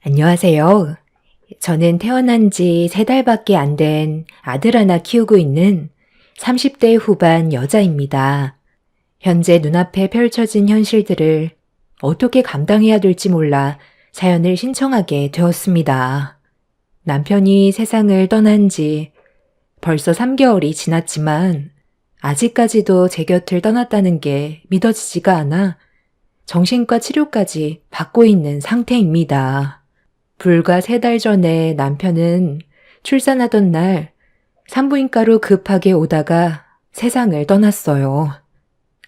안녕하세요. 저는 태어난 지 3달밖에 안 된 아들 하나 키우고 있는 30대 후반 여자입니다. 현재 눈앞에 펼쳐진 현실들을 어떻게 감당해야 될지 몰라 사연을 신청하게 되었습니다. 남편이 세상을 떠난 지 벌써 3개월이 지났지만 아직까지도 제 곁을 떠났다는 게 믿어지지가 않아 정신과 치료까지 받고 있는 상태입니다. 불과 3달 전에 남편은 출산하던 날 산부인과로 급하게 오다가 세상을 떠났어요.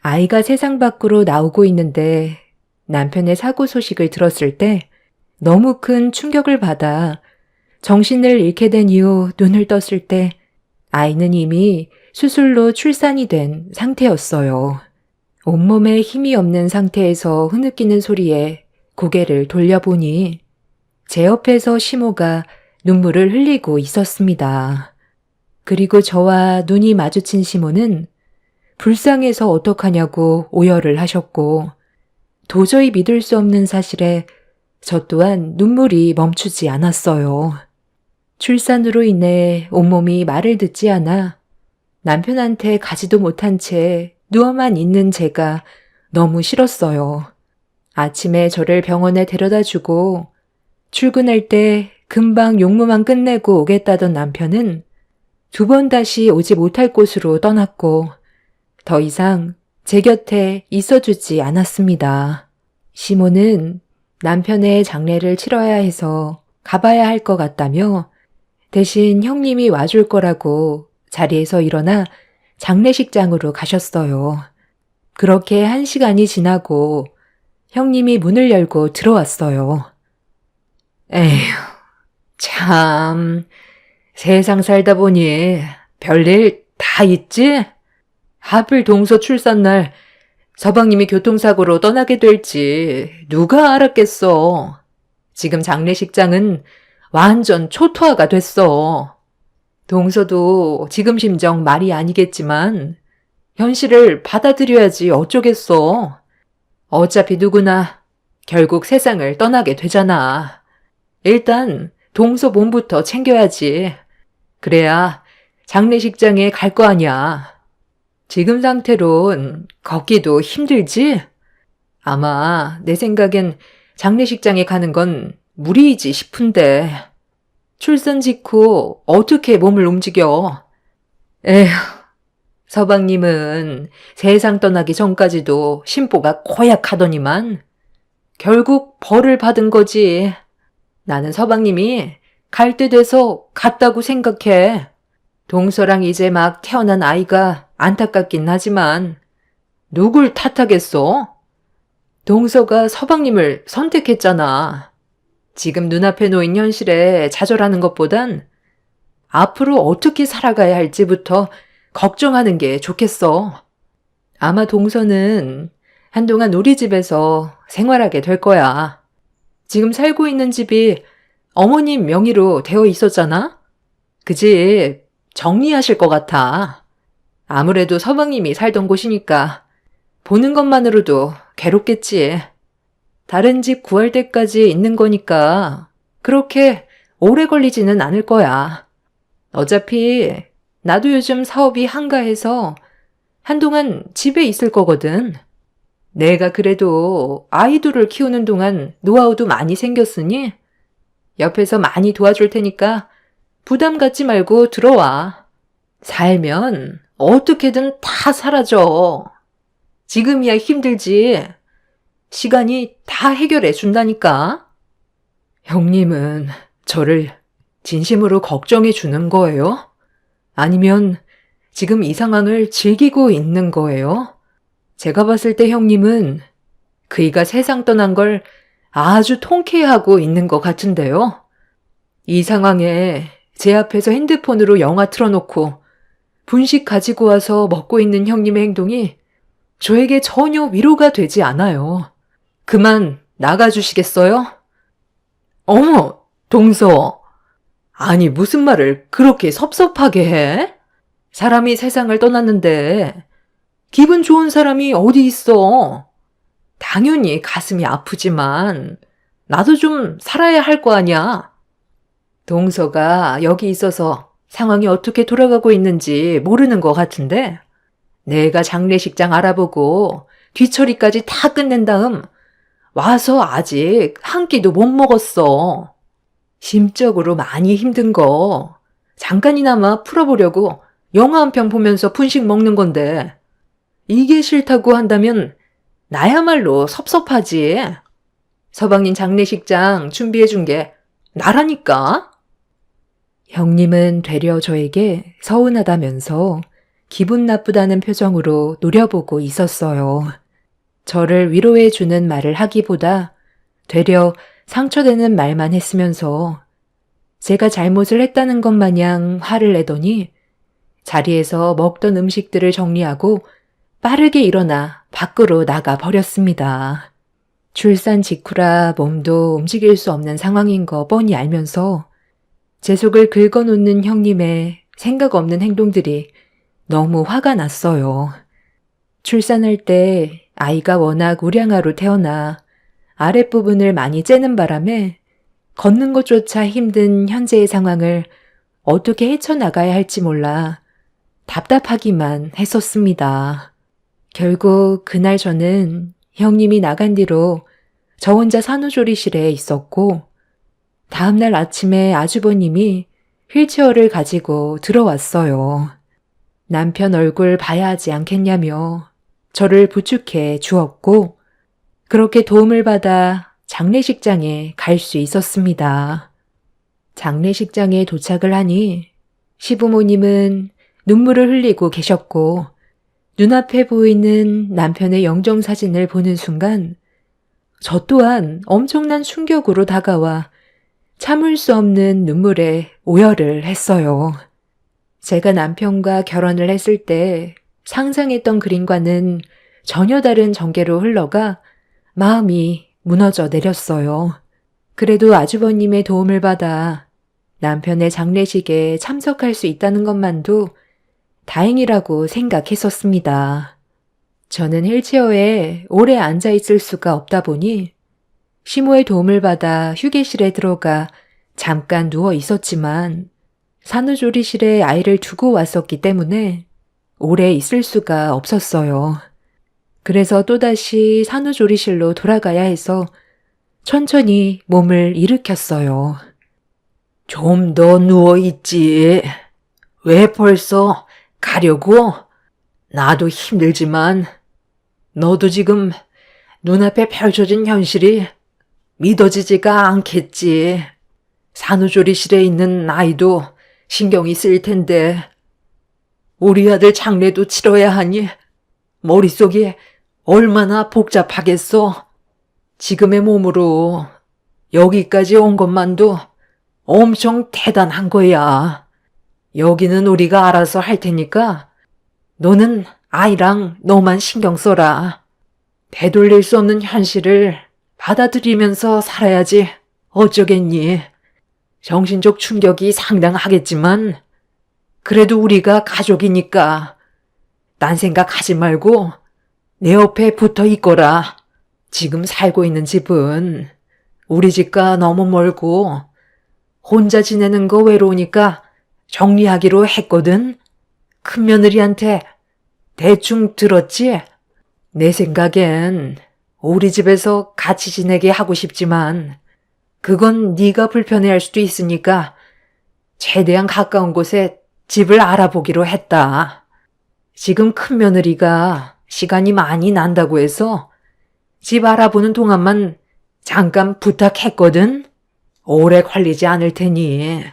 아이가 세상 밖으로 나오고 있는데 남편의 사고 소식을 들었을 때 너무 큰 충격을 받아 정신을 잃게 된 이후 눈을 떴을 때 아이는 이미 수술로 출산이 된 상태였어요. 온몸에 힘이 없는 상태에서 흐느끼는 소리에 고개를 돌려보니 제 옆에서 시모가 눈물을 흘리고 있었습니다. 그리고 저와 눈이 마주친 시모는 불쌍해서 어떡하냐고 오열을 하셨고 도저히 믿을 수 없는 사실에 저 또한 눈물이 멈추지 않았어요. 출산으로 인해 온몸이 말을 듣지 않아 남편한테 가지도 못한 채 누워만 있는 제가 너무 싫었어요. 아침에 저를 병원에 데려다 주고 출근할 때 금방 용무만 끝내고 오겠다던 남편은 2번 다시 오지 못할 곳으로 떠났고 더 이상 제 곁에 있어주지 않았습니다. 시모는 남편의 장례를 치러야 해서 가봐야 할 것 같다며 대신 형님이 와줄 거라고 자리에서 일어나 장례식장으로 가셨어요. 그렇게 1시간이 지나고 형님이 문을 열고 들어왔어요. 에휴, 참, 세상 살다 보니 별일 다 있지? 하필 동서 출산날 서방님이 교통사고로 떠나게 될지 누가 알았겠어. 지금 장례식장은 완전 초토화가 됐어. 동서도 지금 심정 말이 아니겠지만 현실을 받아들여야지 어쩌겠어. 어차피 누구나 결국 세상을 떠나게 되잖아. 일단 동서 몸부터 챙겨야지. 그래야 장례식장에 갈 거 아니야. 지금 상태론 걷기도 힘들지? 아마 내 생각엔 장례식장에 가는 건 무리이지 싶은데 출산 직후 어떻게 몸을 움직여? 에휴, 서방님은 세상 떠나기 전까지도 심보가 고약하더니만 결국 벌을 받은 거지. 나는 서방님이 갈 때 돼서 갔다고 생각해. 동서랑 이제 막 태어난 아이가 안타깝긴 하지만 누굴 탓하겠어? 동서가 서방님을 선택했잖아. 지금 눈앞에 놓인 현실에 좌절하는 것보단 앞으로 어떻게 살아가야 할지부터 걱정하는 게 좋겠어. 아마 동서는 한동안 우리 집에서 생활하게 될 거야. 지금 살고 있는 집이 어머님 명의로 되어 있었잖아? 그 집 정리하실 것 같아. 아무래도 서방님이 살던 곳이니까 보는 것만으로도 괴롭겠지. 다른 집 구할 때까지 있는 거니까 그렇게 오래 걸리지는 않을 거야. 어차피 나도 요즘 사업이 한가해서 한동안 집에 있을 거거든. 내가 그래도 아이들을 키우는 동안 노하우도 많이 생겼으니 옆에서 많이 도와줄 테니까 부담 갖지 말고 들어와. 살면 어떻게든 다 사라져. 지금이야 힘들지. 시간이 다 해결해 준다니까. 형님은 저를 진심으로 걱정해 주는 거예요? 아니면 지금 이 상황을 즐기고 있는 거예요? 제가 봤을 때 형님은 그이가 세상 떠난 걸 아주 통쾌해하고 있는 것 같은데요. 이 상황에 제 앞에서 핸드폰으로 영화 틀어놓고 분식 가지고 와서 먹고 있는 형님의 행동이 저에게 전혀 위로가 되지 않아요. 그만 나가주시겠어요? 어머, 동서. 아니, 무슨 말을 그렇게 섭섭하게 해? 사람이 세상을 떠났는데 기분 좋은 사람이 어디 있어? 당연히 가슴이 아프지만 나도 좀 살아야 할 거 아니야. 동서가 여기 있어서 상황이 어떻게 돌아가고 있는지 모르는 것 같은데 내가 장례식장 알아보고 뒤처리까지 다 끝낸 다음 와서 아직 한 끼도 못 먹었어. 심적으로 많이 힘든 거 잠깐이나마 풀어보려고 영화 한 편 보면서 분식 먹는 건데 이게 싫다고 한다면 나야말로 섭섭하지. 서방님 장례식장 준비해준 게 나라니까. 형님은 되려 저에게 서운하다면서 기분 나쁘다는 표정으로 노려보고 있었어요. 저를 위로해주는 말을 하기보다 되려 상처되는 말만 했으면서 제가 잘못을 했다는 것 마냥 화를 내더니 자리에서 먹던 음식들을 정리하고 빠르게 일어나 밖으로 나가 버렸습니다. 출산 직후라 몸도 움직일 수 없는 상황인 거 뻔히 알면서 제 속을 긁어놓는 형님의 생각 없는 행동들이 너무 화가 났어요. 출산할 때 아이가 워낙 우량아로 태어나 아랫부분을 많이 째는 바람에 걷는 것조차 힘든 현재의 상황을 어떻게 헤쳐나가야 할지 몰라 답답하기만 했었습니다. 결국 그날 저는 형님이 나간 뒤로 저 혼자 산후조리실에 있었고 다음날 아침에 아주버님이 휠체어를 가지고 들어왔어요. 남편 얼굴 봐야 하지 않겠냐며 저를 부축해 주었고 그렇게 도움을 받아 장례식장에 갈 수 있었습니다. 장례식장에 도착을 하니 시부모님은 눈물을 흘리고 계셨고 눈앞에 보이는 남편의 영정사진을 보는 순간 저 또한 엄청난 충격으로 다가와 참을 수 없는 눈물에 오열을 했어요. 제가 남편과 결혼을 했을 때 상상했던 그림과는 전혀 다른 전개로 흘러가 마음이 무너져 내렸어요. 그래도 아주버님의 도움을 받아 남편의 장례식에 참석할 수 있다는 것만도 다행이라고 생각했었습니다. 저는 휠체어에 오래 앉아 있을 수가 없다 보니 시모의 도움을 받아 휴게실에 들어가 잠깐 누워 있었지만 산후조리실에 아이를 두고 왔었기 때문에 오래 있을 수가 없었어요. 그래서 또다시 산후조리실로 돌아가야 해서 천천히 몸을 일으켰어요. 좀 더 누워있지. 왜 벌써 가려고? 나도 힘들지만 너도 지금 눈앞에 펼쳐진 현실이 믿어지지가 않겠지. 산후조리실에 있는 아이도 신경이 쓰일 텐데 우리 아들 장례도 치러야 하니 머릿속이 얼마나 복잡하겠어. 지금의 몸으로 여기까지 온 것만도 엄청 대단한 거야. 여기는 우리가 알아서 할 테니까 너는 아이랑 너만 신경 써라. 되돌릴 수 없는 현실을 받아들이면서 살아야지 어쩌겠니. 정신적 충격이 상당하겠지만 그래도 우리가 가족이니까 딴 생각하지 말고 내 옆에 붙어 있거라. 지금 살고 있는 집은 우리 집과 너무 멀고 혼자 지내는 거 외로우니까 정리하기로 했거든. 큰며느리한테 대충 들었지? 내 생각엔 우리 집에서 같이 지내게 하고 싶지만 그건 네가 불편해할 수도 있으니까 최대한 가까운 곳에 집을 알아보기로 했다. 지금 큰며느리가 시간이 많이 난다고 해서 집 알아보는 동안만 잠깐 부탁했거든. 오래 걸리지 않을 테니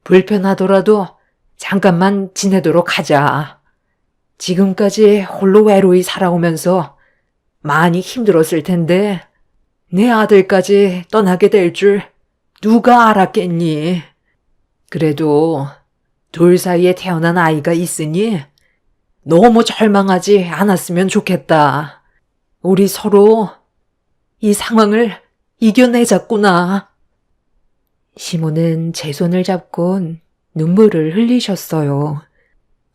불편하더라도 잠깐만 지내도록 하자. 지금까지 홀로 외로이 살아오면서 많이 힘들었을 텐데 내 아들까지 떠나게 될 줄 누가 알았겠니? 그래도 둘 사이에 태어난 아이가 있으니 너무 절망하지 않았으면 좋겠다. 우리 서로 이 상황을 이겨내자꾸나. 시모는 제 손을 잡곤 눈물을 흘리셨어요.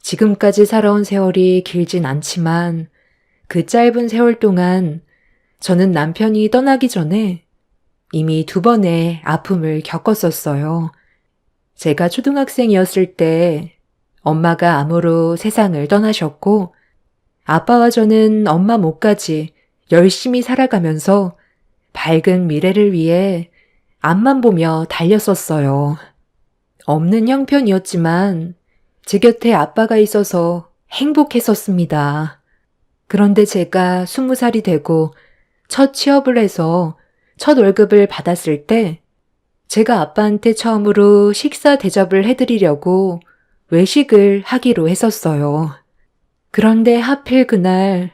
지금까지 살아온 세월이 길진 않지만 그 짧은 세월 동안 저는 남편이 떠나기 전에 이미 2번의 아픔을 겪었었어요. 제가 초등학생이었을 때 엄마가 암으로 세상을 떠나셨고 아빠와 저는 엄마 몫까지 열심히 살아가면서 밝은 미래를 위해 앞만 보며 달렸었어요. 없는 형편이었지만 제 곁에 아빠가 있어서 행복했었습니다. 그런데 제가 20살이 되고 첫 취업을 해서 첫 월급을 받았을 때 제가 아빠한테 처음으로 식사 대접을 해드리려고 외식을 하기로 했었어요. 그런데 하필 그날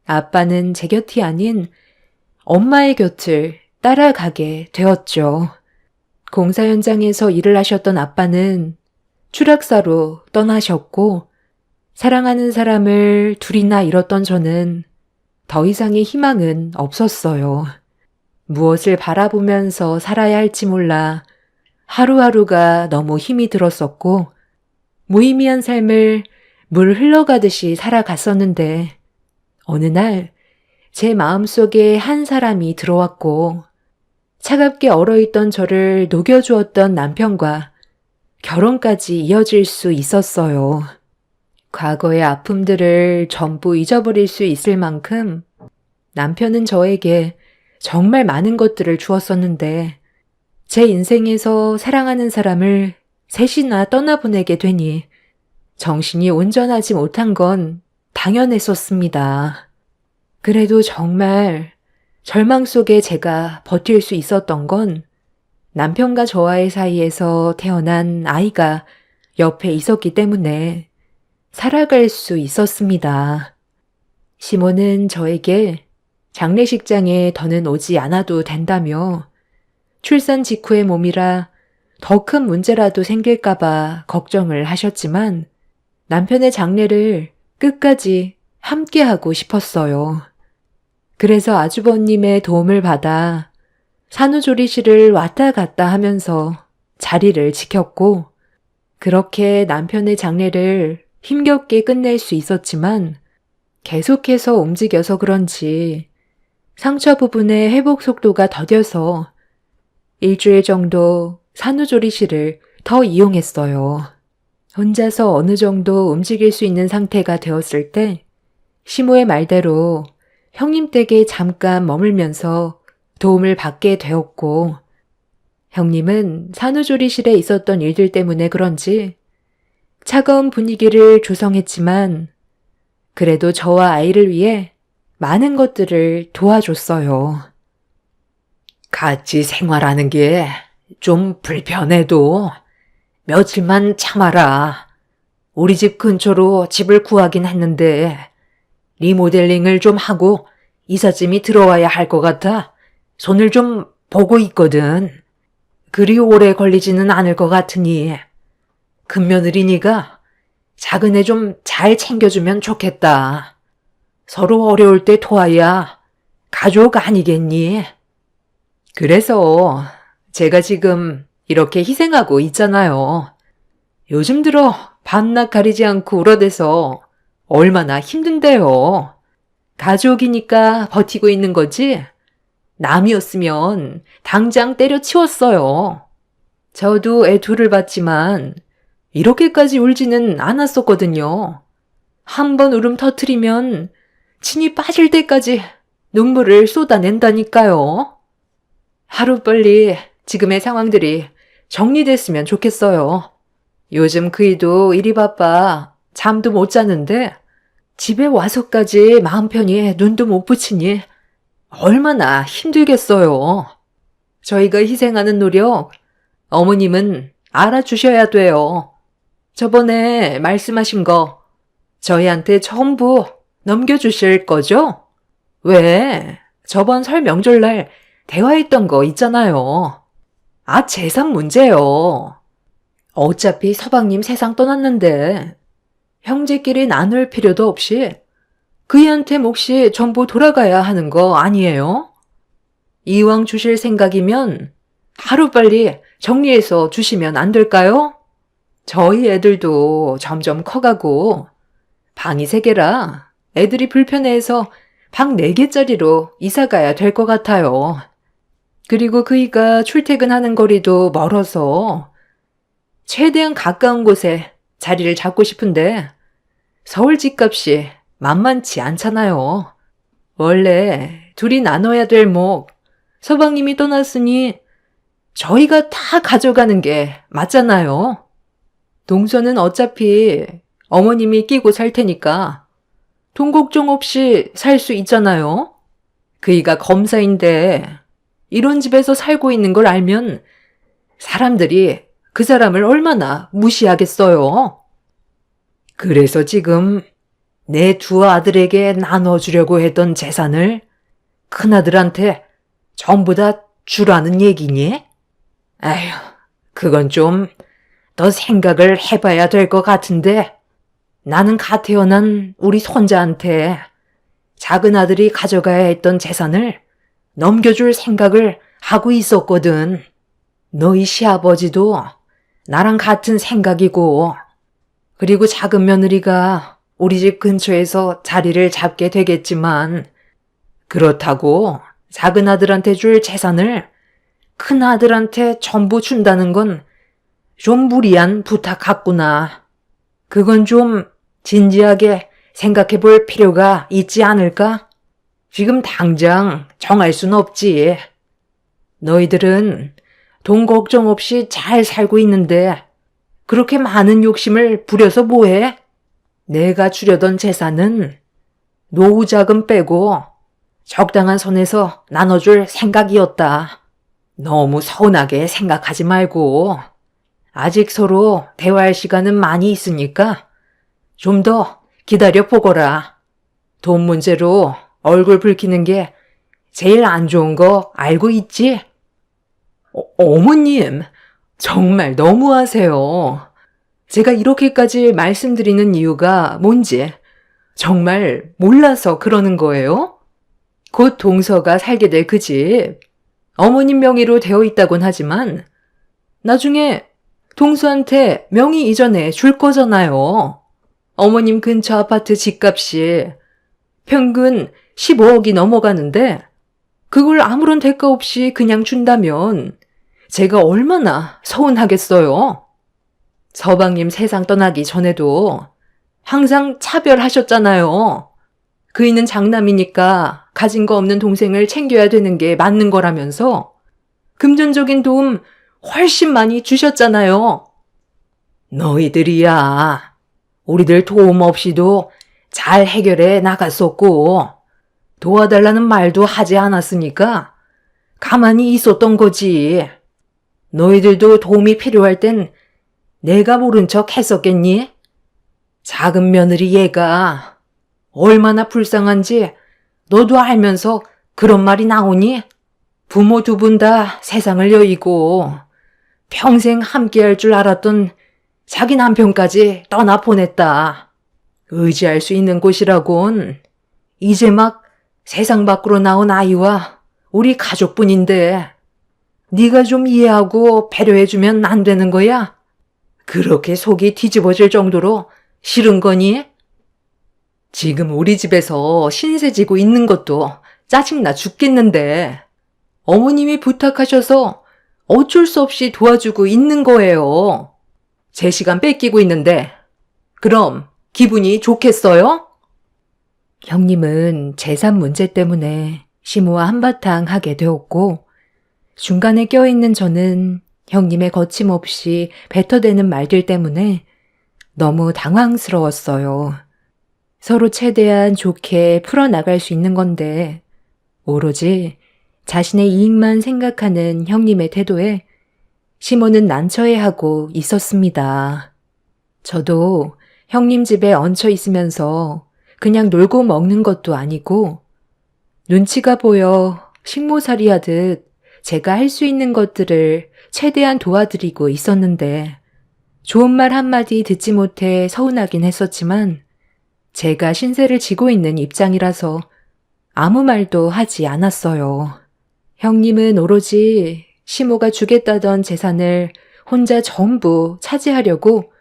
아빠는 제 곁이 아닌 엄마의 곁을 따라가게 되었죠. 공사 현장에서 일을 하셨던 아빠는 추락사로 떠나셨고 사랑하는 사람을 둘이나 잃었던 저는 더 이상의 희망은 없었어요. 무엇을 바라보면서 살아야 할지 몰라 하루하루가 너무 힘이 들었었고 무의미한 삶을 물 흘러가듯이 살아갔었는데 어느 날 제 마음속에 한 사람이 들어왔고 차갑게 얼어있던 저를 녹여주었던 남편과 결혼까지 이어질 수 있었어요. 과거의 아픔들을 전부 잊어버릴 수 있을 만큼 남편은 저에게 정말 많은 것들을 주었었는데 제 인생에서 사랑하는 사람을 셋이나 떠나보내게 되니 정신이 온전하지 못한 건 당연했었습니다. 그래도 정말 절망 속에 제가 버틸 수 있었던 건 남편과 저와의 사이에서 태어난 아이가 옆에 있었기 때문에 살아갈 수 있었습니다. 시몬은 저에게 장례식장에 더는 오지 않아도 된다며 출산 직후의 몸이라 더 큰 문제라도 생길까봐 걱정을 하셨지만 남편의 장례를 끝까지 함께하고 싶었어요. 그래서 아주버님의 도움을 받아 산후조리실을 왔다 갔다 하면서 자리를 지켰고 그렇게 남편의 장례를 힘겹게 끝낼 수 있었지만 계속해서 움직여서 그런지 상처 부분의 회복 속도가 더뎌서 일주일 정도 산후조리실을 더 이용했어요. 혼자서 어느 정도 움직일 수 있는 상태가 되었을 때 시모의 말대로 형님 댁에 잠깐 머물면서 도움을 받게 되었고 형님은 산후조리실에 있었던 일들 때문에 그런지 차가운 분위기를 조성했지만 그래도 저와 아이를 위해 많은 것들을 도와줬어요. 같이 생활하는 게 좀 불편해도 며칠만 참아라. 우리 집 근처로 집을 구하긴 했는데 리모델링을 좀 하고 이삿짐이 들어와야 할 것 같아 손을 좀 보고 있거든. 그리 오래 걸리지는 않을 것 같으니 큰며느리니가 작은 애 좀 잘 챙겨주면 좋겠다. 서로 어려울 때 도와야 가족 아니겠니? 그래서 제가 지금 이렇게 희생하고 있잖아요. 요즘 들어 밤낮 가리지 않고 울어대서 얼마나 힘든데요. 가족이니까 버티고 있는 거지 남이었으면 당장 때려치웠어요. 저도 애 둘을 봤지만 이렇게까지 울지는 않았었거든요. 한 번 울음 터트리면 침이 빠질 때까지 눈물을 쏟아낸다니까요. 하루빨리 지금의 상황들이 정리됐으면 좋겠어요. 요즘 그이도 일이 바빠 잠도 못 자는데 집에 와서까지 마음 편히 눈도 못 붙이니 얼마나 힘들겠어요. 저희가 희생하는 노력 어머님은 알아주셔야 돼요. 저번에 말씀하신 거 저희한테 전부 넘겨주실 거죠? 왜? 저번 설 명절날 대화했던 거 있잖아요. 아, 재산 문제요. 어차피 서방님 세상 떠났는데 형제끼리 나눌 필요도 없이 그이한테 몫이 전부 돌아가야 하는 거 아니에요? 이왕 주실 생각이면 하루빨리 정리해서 주시면 안 될까요? 저희 애들도 점점 커가고 방이 3개라 애들이 불편해해서 방 4개짜리로 이사 가야 될 것 같아요. 그리고 그이가 출퇴근하는 거리도 멀어서 최대한 가까운 곳에 자리를 잡고 싶은데 서울 집값이 만만치 않잖아요. 원래 둘이 나눠야 될 몫, 서방님이 떠났으니 저희가 다 가져가는 게 맞잖아요. 동서는 어차피 어머님이 끼고 살 테니까 돈 걱정 없이 살 수 있잖아요. 그이가 검사인데 이런 집에서 살고 있는 걸 알면 사람들이 그 사람을 얼마나 무시하겠어요. 그래서 지금 내 두 아들에게 나눠주려고 했던 재산을 큰아들한테 전부 다 주라는 얘기니? 아휴, 그건 좀 더 생각을 해봐야 될 것 같은데 나는 갓 태어난 우리 손자한테 작은 아들이 가져가야 했던 재산을 넘겨줄 생각을 하고 있었거든. 너희 시아버지도 나랑 같은 생각이고, 그리고 작은 며느리가 우리 집 근처에서 자리를 잡게 되겠지만, 그렇다고 작은 아들한테 줄 재산을 큰 아들한테 전부 준다는 건 좀 무리한 부탁 같구나. 그건 좀 진지하게 생각해 볼 필요가 있지 않을까? 지금 당장 정할 순 없지. 너희들은 돈 걱정 없이 잘 살고 있는데 그렇게 많은 욕심을 부려서 뭐해? 내가 주려던 재산은 노후 자금 빼고 적당한 선에서 나눠줄 생각이었다. 너무 서운하게 생각하지 말고 아직 서로 대화할 시간은 많이 있으니까 좀 더 기다려 보거라. 돈 문제로 얼굴 붉히는 게 제일 안 좋은 거 알고 있지? 어머님, 정말 너무하세요. 제가 이렇게까지 말씀드리는 이유가 뭔지 정말 몰라서 그러는 거예요? 곧 동서가 살게 될 그 집, 어머님 명의로 되어 있다곤 하지만 나중에 동서한테 명의 이전에 줄 거잖아요. 어머님 근처 아파트 집값이 평균 15억이 넘어가는데 그걸 아무런 대가 없이 그냥 준다면 제가 얼마나 서운하겠어요. 서방님 세상 떠나기 전에도 항상 차별하셨잖아요. 그이는 장남이니까 가진 거 없는 동생을 챙겨야 되는 게 맞는 거라면서 금전적인 도움 훨씬 많이 주셨잖아요. 너희들이야. 우리들 도움 없이도 잘 해결해 나갔었고 도와달라는 말도 하지 않았으니까 가만히 있었던 거지. 너희들도 도움이 필요할 땐 내가 모른 척 했었겠니? 작은 며느리 얘가 얼마나 불쌍한지 너도 알면서 그런 말이 나오니? 부모 두 분 다 세상을 여의고 평생 함께할 줄 알았던 자기 남편까지 떠나보냈다. 의지할 수 있는 곳이라곤 이제 막 세상 밖으로 나온 아이와 우리 가족뿐인데 네가 좀 이해하고 배려해주면 안 되는 거야? 그렇게 속이 뒤집어질 정도로 싫은 거니? 지금 우리 집에서 신세 지고 있는 것도 짜증나 죽겠는데 어머님이 부탁하셔서 어쩔 수 없이 도와주고 있는 거예요. 제 시간 뺏기고 있는데 그럼 기분이 좋겠어요? 형님은 재산 문제 때문에 시모와 한바탕 하게 되었고 중간에 껴있는 저는 형님의 거침없이 뱉어대는 말들 때문에 너무 당황스러웠어요. 서로 최대한 좋게 풀어나갈 수 있는 건데 오로지 자신의 이익만 생각하는 형님의 태도에 시모는 난처해하고 있었습니다. 저도 형님 집에 얹혀 있으면서 그냥 놀고 먹는 것도 아니고 눈치가 보여 식모살이 하듯 제가 할 수 있는 것들을 최대한 도와드리고 있었는데 좋은 말 한마디 듣지 못해 서운하긴 했었지만 제가 신세를 지고 있는 입장이라서 아무 말도 하지 않았어요. 형님은 오로지 시모가 주겠다던 재산을 혼자 전부 차지하려고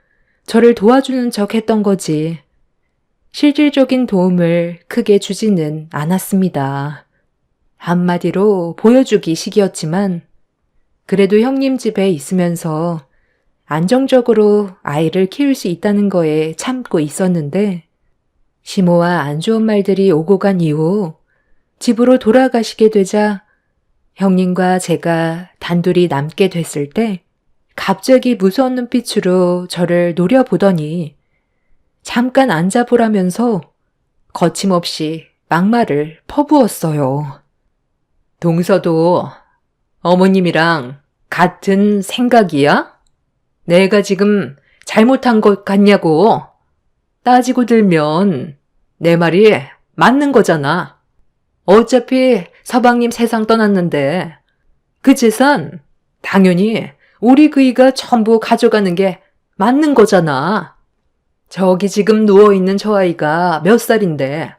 저를 도와주는 척 했던 거지. 실질적인 도움을 크게 주지는 않았습니다. 한마디로 보여주기식이었지만 그래도 형님 집에 있으면서 안정적으로 아이를 키울 수 있다는 거에 참고 있었는데 시모와 안 좋은 말들이 오고 간 이후 집으로 돌아가시게 되자 형님과 제가 단둘이 남게 됐을 때 갑자기 무서운 눈빛으로 저를 노려보더니 잠깐 앉아보라면서 거침없이 막말을 퍼부었어요. 동서도 어머님이랑 같은 생각이야? 내가 지금 잘못한 것 같냐고. 따지고 들면 내 말이 맞는 거잖아. 어차피 서방님 세상 떠났는데 그 재산 당연히 우리 그이가 전부 가져가는 게 맞는 거잖아. 저기 지금 누워있는 저 아이가 몇 살인데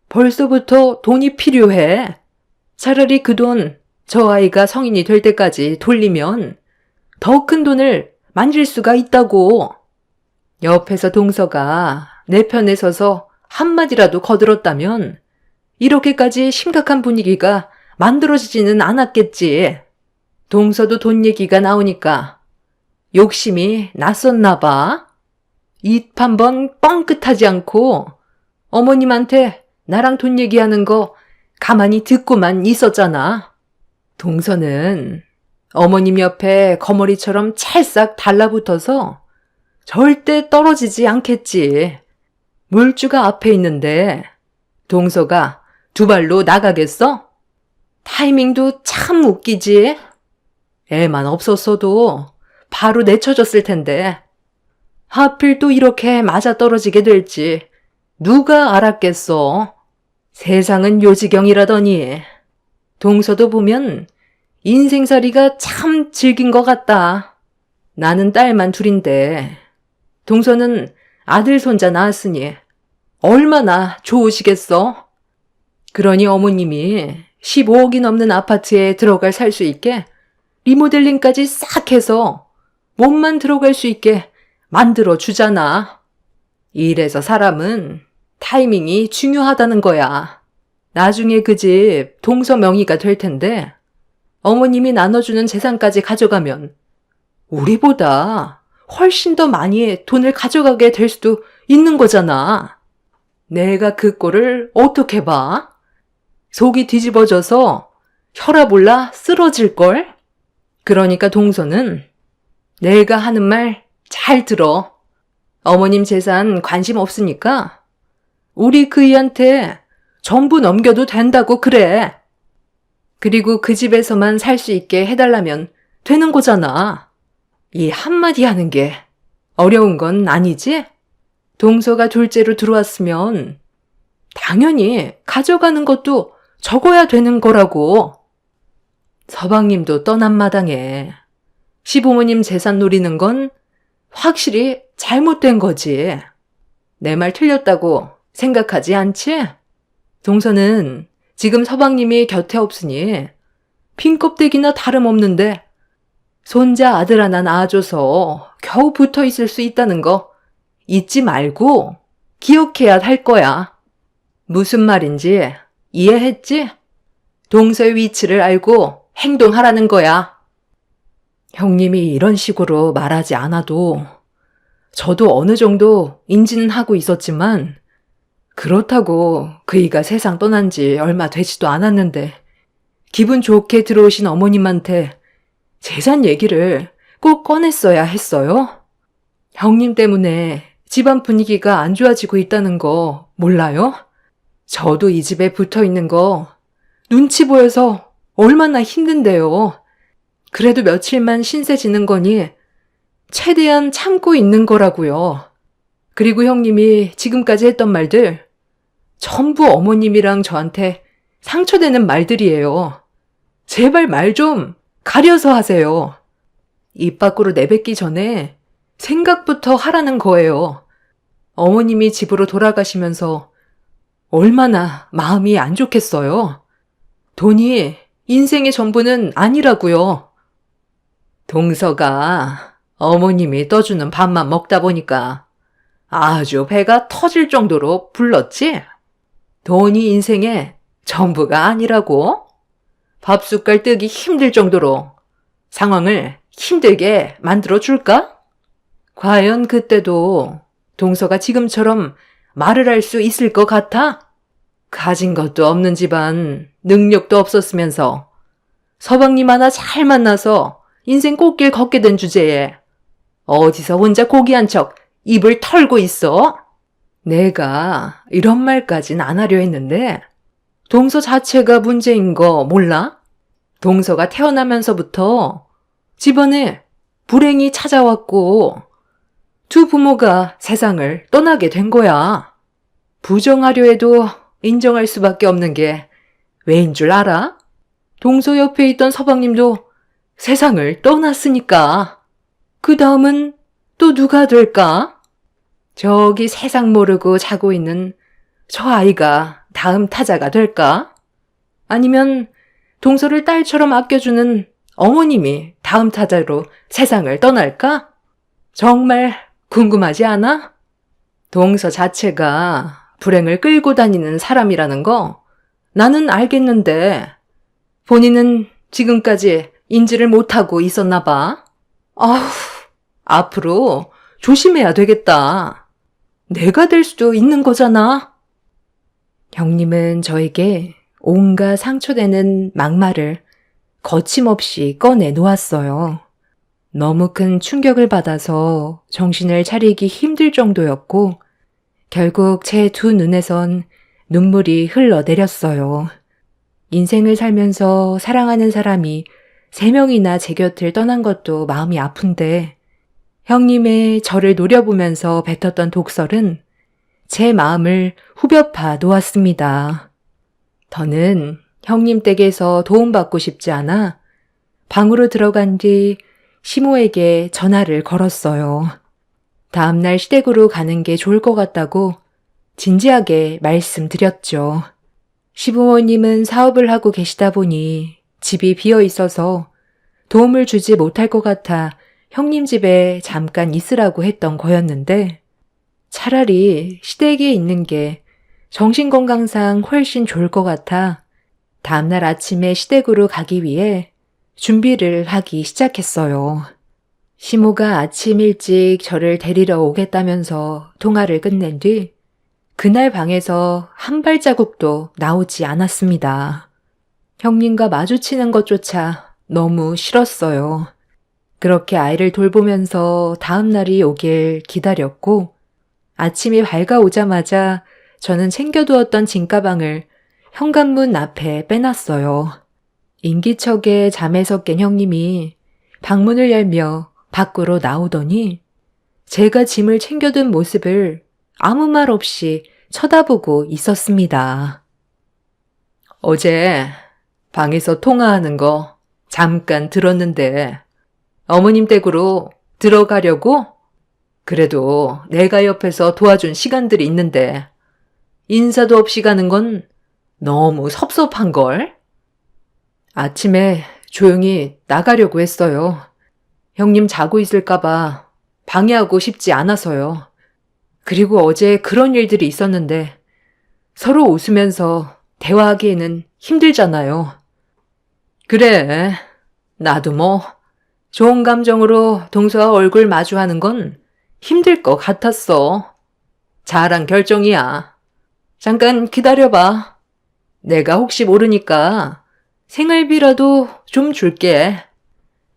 벌써부터 돈이 필요해. 차라리 그 돈 저 아이가 성인이 될 때까지 돌리면 더 큰 돈을 만질 수가 있다고. 옆에서 동서가 내 편에 서서 한마디라도 거들었다면 이렇게까지 심각한 분위기가 만들어지지는 않았겠지. 동서도 돈 얘기가 나오니까 욕심이 났었나 봐. 입 한번 뻥끗하지 않고 어머님한테 나랑 돈 얘기하는 거 가만히 듣고만 있었잖아. 동서는 어머님 옆에 거머리처럼 찰싹 달라붙어서 절대 떨어지지 않겠지. 물주가 앞에 있는데 동서가 두 발로 나가겠어? 타이밍도 참 웃기지. 애만 없었어도 바로 내쳐졌을 텐데 하필 또 이렇게 맞아떨어지게 될지 누가 알았겠어. 세상은 요지경이라더니. 동서도 보면 인생살이가 참 질긴 것 같다. 나는 딸만 둘인데 동서는 아들 손자 낳았으니 얼마나 좋으시겠어? 그러니 어머님이 15억이 넘는 아파트에 들어갈 살 수 있게 리모델링까지 싹 해서 몸만 들어갈 수 있게 만들어 주잖아. 이래서 사람은 타이밍이 중요하다는 거야. 나중에 그 집 동서 명의가 될 텐데 어머님이 나눠주는 재산까지 가져가면 우리보다 훨씬 더 많이 돈을 가져가게 될 수도 있는 거잖아. 내가 그 꼴을 어떻게 봐? 속이 뒤집어져서 혈압 올라 쓰러질걸? 그러니까 동서는 내가 하는 말 잘 들어. 어머님 재산 관심 없으니까 우리 그이한테 전부 넘겨도 된다고 그래. 그리고 그 집에서만 살 수 있게 해달라면 되는 거잖아. 이 한마디 하는 게 어려운 건 아니지? 동서가 둘째로 들어왔으면 당연히 가져가는 것도 적어야 되는 거라고. 서방님도 떠난 마당에 시부모님 재산 노리는 건 확실히 잘못된 거지. 내 말 틀렸다고 생각하지 않지? 동서는 지금 서방님이 곁에 없으니 빈 껍데기나 다름없는데 손자 아들 하나 낳아줘서 겨우 붙어 있을 수 있다는 거 잊지 말고 기억해야 할 거야. 무슨 말인지 이해했지? 동서의 위치를 알고 행동하라는 거야. 형님이 이런 식으로 말하지 않아도 저도 어느 정도 인지는 하고 있었지만 그렇다고 그이가 세상 떠난 지 얼마 되지도 않았는데 기분 좋게 들어오신 어머님한테 재산 얘기를 꼭 꺼냈어야 했어요? 형님 때문에 집안 분위기가 안 좋아지고 있다는 거 몰라요? 저도 이 집에 붙어 있는 거 눈치 보여서 얼마나 힘든데요. 그래도 며칠만 신세 지는 거니 최대한 참고 있는 거라고요. 그리고 형님이 지금까지 했던 말들 전부 어머님이랑 저한테 상처되는 말들이에요. 제발 말 좀 가려서 하세요. 입 밖으로 내뱉기 전에 생각부터 하라는 거예요. 어머님이 집으로 돌아가시면서 얼마나 마음이 안 좋겠어요. 돈이 인생의 전부는 아니라고요. 동서가 어머님이 떠주는 밥만 먹다 보니까 아주 배가 터질 정도로 불렀지? 돈이 인생의 전부가 아니라고? 밥숟갈 뜨기 힘들 정도로 상황을 힘들게 만들어 줄까? 과연 그때도 동서가 지금처럼 말을 할 수 있을 것 같아? 가진 것도 없는 집안, 능력도 없었으면서 서방님 하나 잘 만나서 인생 꽃길 걷게 된 주제에 어디서 혼자 고귀한 척 입을 털고 있어? 내가 이런 말까진 안 하려 했는데 동서 자체가 문제인 거 몰라? 동서가 태어나면서부터 집안에 불행이 찾아왔고 두 부모가 세상을 떠나게 된 거야. 부정하려 해도 인정할 수밖에 없는 게 왜인 줄 알아? 동서 옆에 있던 서방님도 세상을 떠났으니까. 그 다음은 또 누가 될까? 저기 세상 모르고 자고 있는 저 아이가 다음 타자가 될까? 아니면 동서를 딸처럼 아껴주는 어머님이 다음 타자로 세상을 떠날까? 정말 궁금하지 않아? 동서 자체가 불행을 끌고 다니는 사람이라는 거 나는 알겠는데 본인은 지금까지 인지를 못하고 있었나 봐. 아휴, 앞으로 조심해야 되겠다. 내가 될 수도 있는 거잖아. 형님은 저에게 온갖 상처되는 막말을 거침없이 꺼내 놓았어요. 너무 큰 충격을 받아서 정신을 차리기 힘들 정도였고 결국 제 두 눈에선 눈물이 흘러내렸어요. 인생을 살면서 사랑하는 사람이 3명이나 제 곁을 떠난 것도 마음이 아픈데 형님의 저를 노려보면서 뱉었던 독설은 제 마음을 후벼파 놓았습니다. 더는 형님 댁에서 도움받고 싶지 않아 방으로 들어간 뒤 시모에게 전화를 걸었어요. 다음날 시댁으로 가는 게 좋을 것 같다고 진지하게 말씀드렸죠. 시부모님은 사업을 하고 계시다 보니 집이 비어 있어서 도움을 주지 못할 것 같아 형님 집에 잠깐 있으라고 했던 거였는데 차라리 시댁에 있는 게 정신건강상 훨씬 좋을 것 같아 다음날 아침에 시댁으로 가기 위해 준비를 하기 시작했어요. 시모가 아침 일찍 저를 데리러 오겠다면서 통화를 끝낸 뒤 그날 방에서 한 발자국도 나오지 않았습니다. 형님과 마주치는 것조차 너무 싫었어요. 그렇게 아이를 돌보면서 다음 날이 오길 기다렸고 아침이 밝아오자마자 저는 챙겨두었던 짐가방을 현관문 앞에 빼놨어요. 인기척에 잠에서 깬 형님이 방문을 열며 밖으로 나오더니 제가 짐을 챙겨둔 모습을 아무 말 없이 쳐다보고 있었습니다. 어제 방에서 통화하는 거 잠깐 들었는데 어머님 댁으로 들어가려고? 그래도 내가 옆에서 도와준 시간들이 있는데 인사도 없이 가는 건 너무 섭섭한걸? 아침에 조용히 나가려고 했어요. 형님 자고 있을까봐 방해하고 싶지 않아서요. 그리고 어제 그런 일들이 있었는데 서로 웃으면서 대화하기에는 힘들잖아요. 그래, 나도 뭐 좋은 감정으로 동서와 얼굴 마주하는 건 힘들 것 같았어. 잘한 결정이야. 잠깐 기다려봐. 내가 혹시 모르니까 생활비라도 좀 줄게.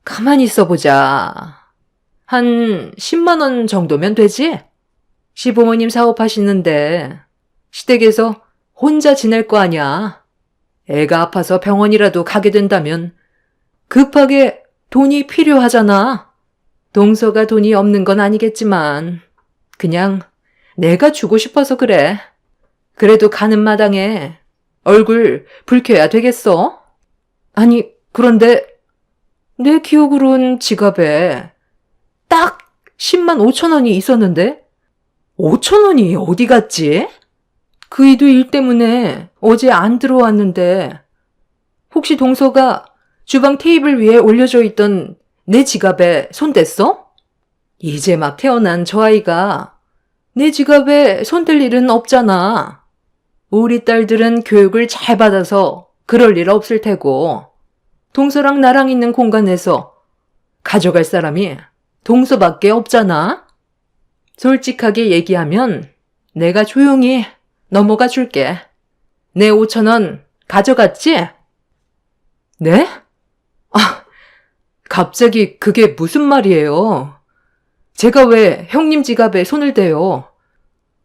가만히 있어보자. 한 10만 원 정도면 되지? 시부모님 사업하시는데 시댁에서 혼자 지낼 거 아니야. 애가 아파서 병원이라도 가게 된다면 급하게 돈이 필요하잖아. 동서가 돈이 없는 건 아니겠지만 그냥 내가 주고 싶어서 그래. 그래도 가는 마당에 얼굴 붉혀야 되겠어? 아니, 그런데 내 기억으론 지갑에 딱 10만 5천 원이 있었는데 5천 원이 어디 갔지? 그이도 일 때문에 어제 안 들어왔는데 혹시 동서가 주방 테이블 위에 올려져 있던 내 지갑에 손댔어? 이제 막 태어난 저 아이가 내 지갑에 손댈 일은 없잖아. 우리 딸들은 교육을 잘 받아서 그럴 일 없을 테고, 동서랑 나랑 있는 공간에서 가져갈 사람이 동서밖에 없잖아? 솔직하게 얘기하면 내가 조용히 넘어가 줄게. 내 5,000원 가져갔지? 네? 갑자기 그게 무슨 말이에요? 제가 왜 형님 지갑에 손을 대요?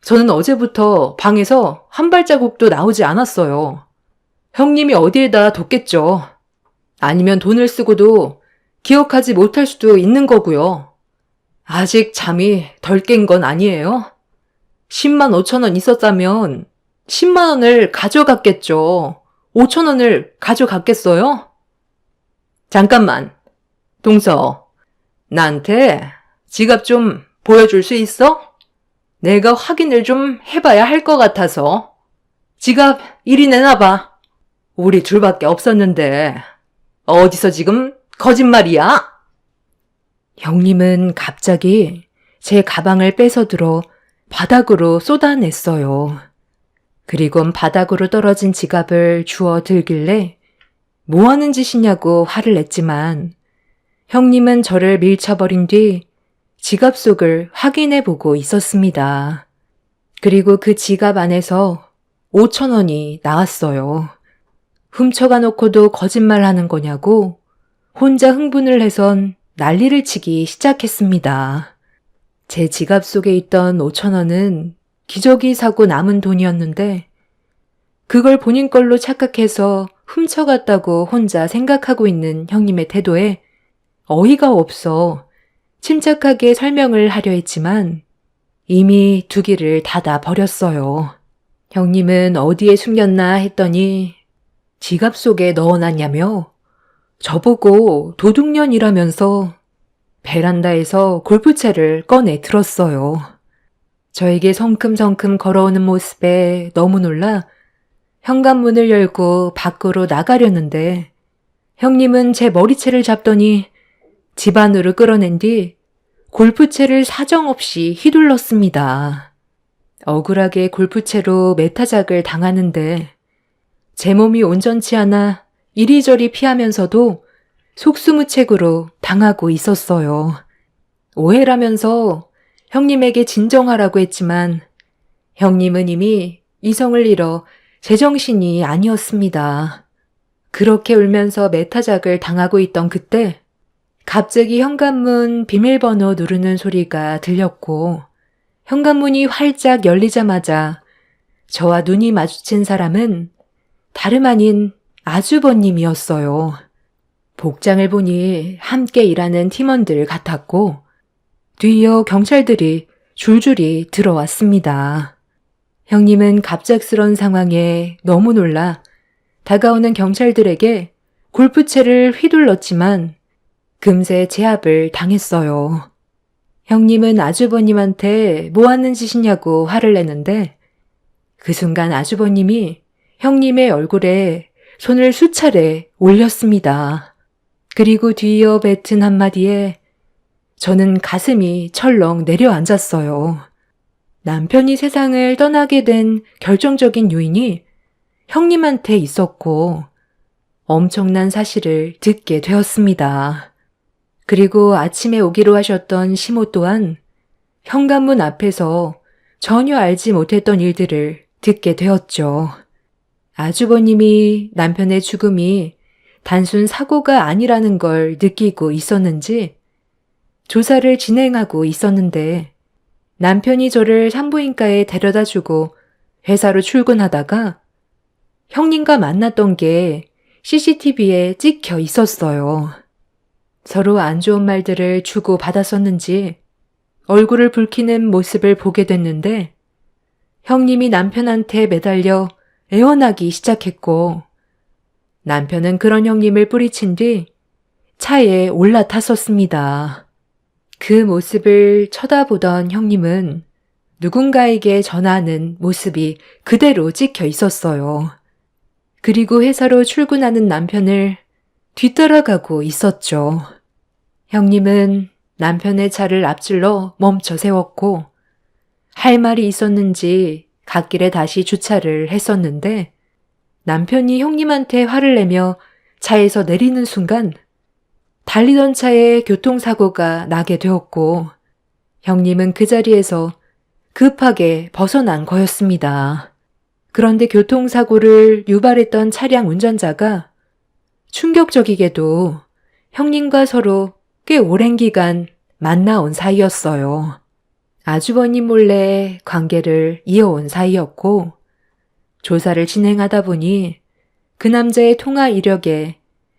저는 어제부터 방에서 한 발자국도 나오지 않았어요. 형님이 어디에다 뒀겠죠. 아니면 돈을 쓰고도 기억하지 못할 수도 있는 거고요. 아직 잠이 덜 깬 건 아니에요? 10만 5천 원 있었다면 10만 원을 가져갔겠죠. 5천 원을 가져갔겠어요? 잠깐만. 동서, 나한테 지갑 좀 보여줄 수 있어? 내가 확인을 좀 해봐야 할 것 같아서. 지갑 이리 내놔봐. 우리 둘밖에 없었는데 어디서 지금 거짓말이야? 형님은 갑자기 제 가방을 뺏어 들어 바닥으로 쏟아냈어요. 그리곤 바닥으로 떨어진 지갑을 주워 들길래 뭐 하는 짓이냐고 화를 냈지만 형님은 저를 밀쳐버린 뒤 지갑 속을 확인해 보고 있었습니다. 그리고 그 지갑 안에서 5천 원이 나왔어요. 훔쳐가 놓고도 거짓말하는 거냐고 혼자 흥분을 해선 난리를 치기 시작했습니다. 제 지갑 속에 있던 5천 원은 기저귀 사고 남은 돈이었는데 그걸 본인 걸로 착각해서 훔쳐갔다고 혼자 생각하고 있는 형님의 태도에 어이가 없어 침착하게 설명을 하려 했지만 이미 두 귀를 닫아 버렸어요. 형님은 어디에 숨겼나 했더니 지갑 속에 넣어놨냐며 저보고 도둑년이라면서 베란다에서 골프채를 꺼내 들었어요. 저에게 성큼성큼 걸어오는 모습에 너무 놀라 현관문을 열고 밖으로 나가려는데 형님은 제 머리채를 잡더니 집 안으로 끌어낸 뒤 골프채를 사정없이 휘둘렀습니다. 억울하게 골프채로 매타작을 당하는데 제 몸이 온전치 않아 이리저리 피하면서도 속수무책으로 당하고 있었어요. 오해라면서 형님에게 진정하라고 했지만 형님은 이미 이성을 잃어 제정신이 아니었습니다. 그렇게 울면서 매타작을 당하고 있던 그때 갑자기 현관문 비밀번호 누르는 소리가 들렸고 현관문이 활짝 열리자마자 저와 눈이 마주친 사람은 다름 아닌 아주버님이었어요. 복장을 보니 함께 일하는 팀원들 같았고 뒤이어 경찰들이 줄줄이 들어왔습니다. 형님은 갑작스런 상황에 너무 놀라 다가오는 경찰들에게 골프채를 휘둘렀지만 금세 제압을 당했어요. 형님은 아주버님한테 뭐 하는 짓이냐고 화를 내는데 그 순간 아주버님이 형님의 얼굴에 손을 수차례 올렸습니다. 그리고 뒤이어 뱉은 한마디에 저는 가슴이 철렁 내려앉았어요. 남편이 세상을 떠나게 된 결정적인 요인이 형님한테 있었고 엄청난 사실을 듣게 되었습니다. 그리고 아침에 오기로 하셨던 시모 또한 현관문 앞에서 전혀 알지 못했던 일들을 듣게 되었죠. 아주버님이 남편의 죽음이 단순 사고가 아니라는 걸 느끼고 있었는지 조사를 진행하고 있었는데 남편이 저를 산부인과에 데려다 주고 회사로 출근하다가 형님과 만났던 게 CCTV에 찍혀 있었어요. 서로 안 좋은 말들을 주고 받았었는지 얼굴을 붉히는 모습을 보게 됐는데 형님이 남편한테 매달려 애원하기 시작했고 남편은 그런 형님을 뿌리친 뒤 차에 올라탔었습니다. 그 모습을 쳐다보던 형님은 누군가에게 전하는 모습이 그대로 찍혀 있었어요. 그리고 회사로 출근하는 남편을 뒤따라가고 있었죠. 형님은 남편의 차를 앞질러 멈춰 세웠고 할 말이 있었는지 갓길에 다시 주차를 했었는데 남편이 형님한테 화를 내며 차에서 내리는 순간 달리던 차에 교통사고가 나게 되었고 형님은 그 자리에서 급하게 벗어난 거였습니다. 그런데 교통사고를 유발했던 차량 운전자가 충격적이게도 형님과 서로 꽤 오랜 기간 만나온 사이였어요. 아주버님 몰래 관계를 이어온 사이였고 조사를 진행하다 보니 그 남자의 통화 이력에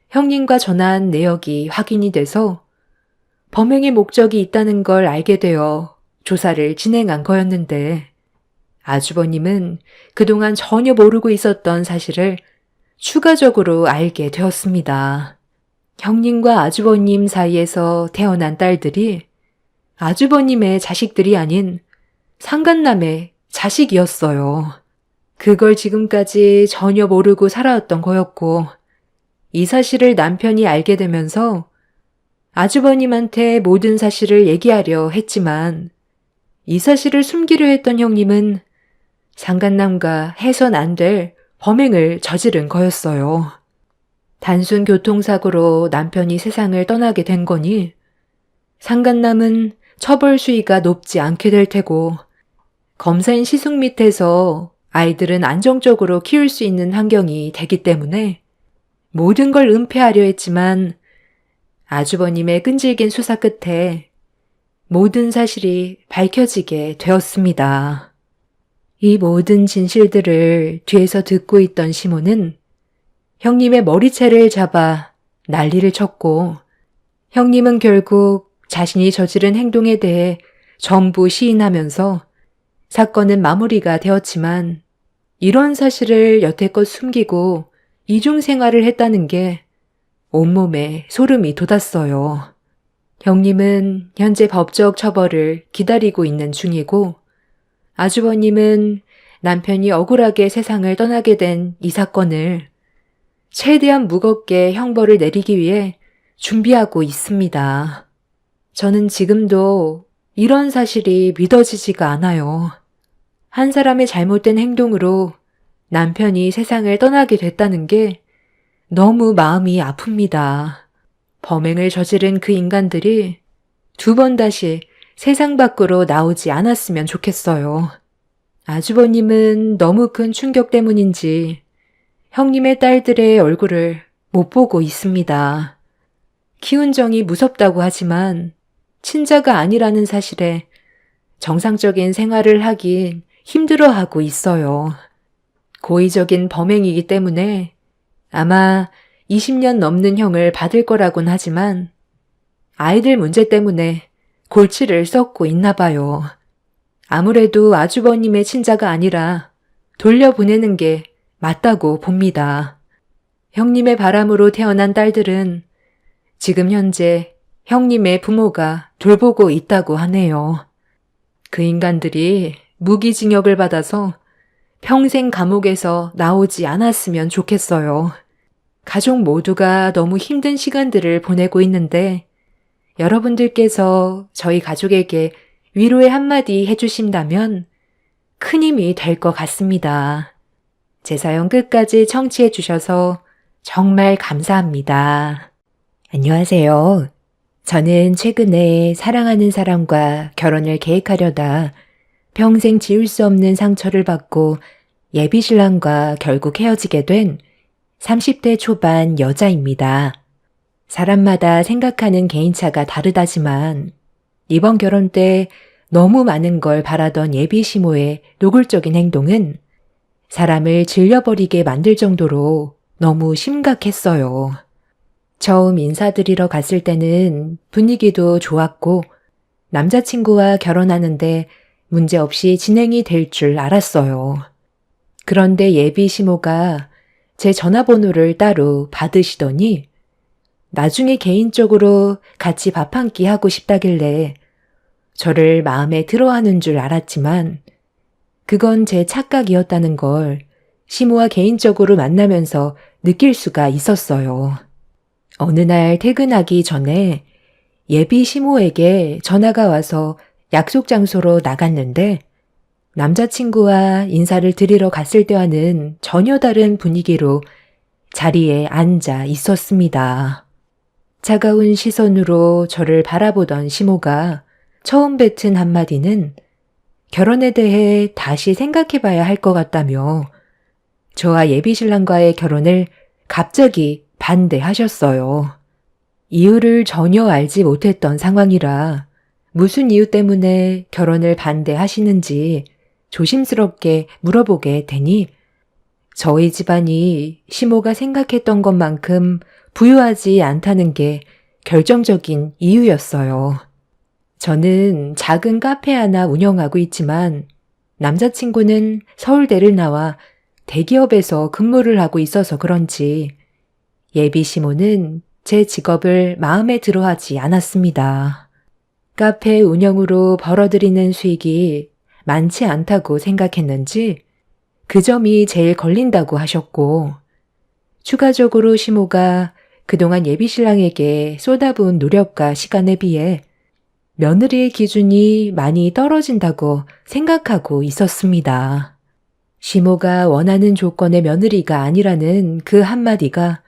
형님과 전화한 내역이 확인이 돼서 범행의 목적이 있다는 걸 알게 되어 조사를 진행한 거였는데 아주버님은 그동안 전혀 모르고 있었던 사실을 추가적으로 알게 되었습니다. 형님과 아주버님 사이에서 태어난 딸들이 아주버님의 자식들이 아닌 상간남의 자식이었어요. 그걸 지금까지 전혀 모르고 살아왔던 거였고 이 사실을 남편이 알게 되면서 아주버님한테 모든 사실을 얘기하려 했지만 이 사실을 숨기려 했던 형님은 상간남과 해선 안 될 범행을 저지른 거였어요. 단순 교통사고로 남편이 세상을 떠나게 된 거니 상간남은 처벌 수위가 높지 않게 될 테고 검사인 시숙 밑에서 아이들은 안정적으로 키울 수 있는 환경이 되기 때문에 모든 걸 은폐하려 했지만 아주버님의 끈질긴 수사 끝에 모든 사실이 밝혀지게 되었습니다. 이 모든 진실들을 뒤에서 듣고 있던 시모는 형님의 머리채를 잡아 난리를 쳤고 형님은 결국 자신이 저지른 행동에 대해 전부 시인하면서 사건은 마무리가 되었지만 이런 사실을 여태껏 숨기고 이중생활을 했다는 게 온몸에 소름이 돋았어요. 형님은 현재 법적 처벌을 기다리고 있는 중이고 아주버님은 남편이 억울하게 세상을 떠나게 된 이 사건을 최대한 무겁게 형벌을 내리기 위해 준비하고 있습니다. 저는 지금도 이런 사실이 믿어지지가 않아요. 한 사람의 잘못된 행동으로 남편이 세상을 떠나게 됐다는 게 너무 마음이 아픕니다. 범행을 저지른 그 인간들이 두 번 다시 세상 밖으로 나오지 않았으면 좋겠어요. 아주버님은 너무 큰 충격 때문인지 형님의 딸들의 얼굴을 못 보고 있습니다. 키운 정이 무섭다고 하지만 친자가 아니라는 사실에 정상적인 생활을 하긴 힘들어하고 있어요. 고의적인 범행이기 때문에 아마 20년 넘는 형을 받을 거라곤 하지만 아이들 문제 때문에 골치를 썩고 있나 봐요. 아무래도 아주버님의 친자가 아니라 돌려보내는 게 맞다고 봅니다. 형님의 바람으로 태어난 딸들은 지금 현재 형님의 부모가 돌보고 있다고 하네요. 그 인간들이 무기징역을 받아서 평생 감옥에서 나오지 않았으면 좋겠어요. 가족 모두가 너무 힘든 시간들을 보내고 있는데 여러분들께서 저희 가족에게 위로의 한마디 해주신다면 큰 힘이 될 것 같습니다. 제 사연 끝까지 청취해 주셔서 정말 감사합니다. 안녕하세요. 저는 최근에 사랑하는 사람과 결혼을 계획하려다 평생 지울 수 없는 상처를 받고 예비신랑과 결국 헤어지게 된 30대 초반 여자입니다. 사람마다 생각하는 개인차가 다르다지만 이번 결혼 때 너무 많은 걸 바라던 예비시모의 노골적인 행동은 사람을 질려버리게 만들 정도로 너무 심각했어요. 처음 인사드리러 갔을 때는 분위기도 좋았고 남자친구와 결혼하는데 문제없이 진행이 될 줄 알았어요. 그런데 예비 시모가 제 전화번호를 따로 받으시더니 나중에 개인적으로 같이 밥 한 끼 하고 싶다길래 저를 마음에 들어하는 줄 알았지만 그건 제 착각이었다는 걸 시모와 개인적으로 만나면서 느낄 수가 있었어요. 어느 날 퇴근하기 전에 예비 시모에게 전화가 와서 약속 장소로 나갔는데 남자친구와 인사를 드리러 갔을 때와는 전혀 다른 분위기로 자리에 앉아 있었습니다. 차가운 시선으로 저를 바라보던 시모가 처음 뱉은 한마디는 결혼에 대해 다시 생각해봐야 할 것 같다며 저와 예비신랑과의 결혼을 갑자기 반대하셨어요. 이유를 전혀 알지 못했던 상황이라 무슨 이유 때문에 결혼을 반대하시는지 조심스럽게 물어보게 되니 저희 집안이 시모가 생각했던 것만큼 부유하지 않다는 게 결정적인 이유였어요. 저는 작은 카페 하나 운영하고 있지만 남자친구는 서울대를 나와 대기업에서 근무를 하고 있어서 그런지 예비 시모는 제 직업을 마음에 들어하지 않았습니다. 카페 운영으로 벌어들이는 수익이 많지 않다고 생각했는지 그 점이 제일 걸린다고 하셨고 추가적으로 시모가 그동안 예비신랑에게 쏟아부은 노력과 시간에 비해 며느리의 기준이 많이 떨어진다고 생각하고 있었습니다. 시모가 원하는 조건의 며느리가 아니라는 그 한마디가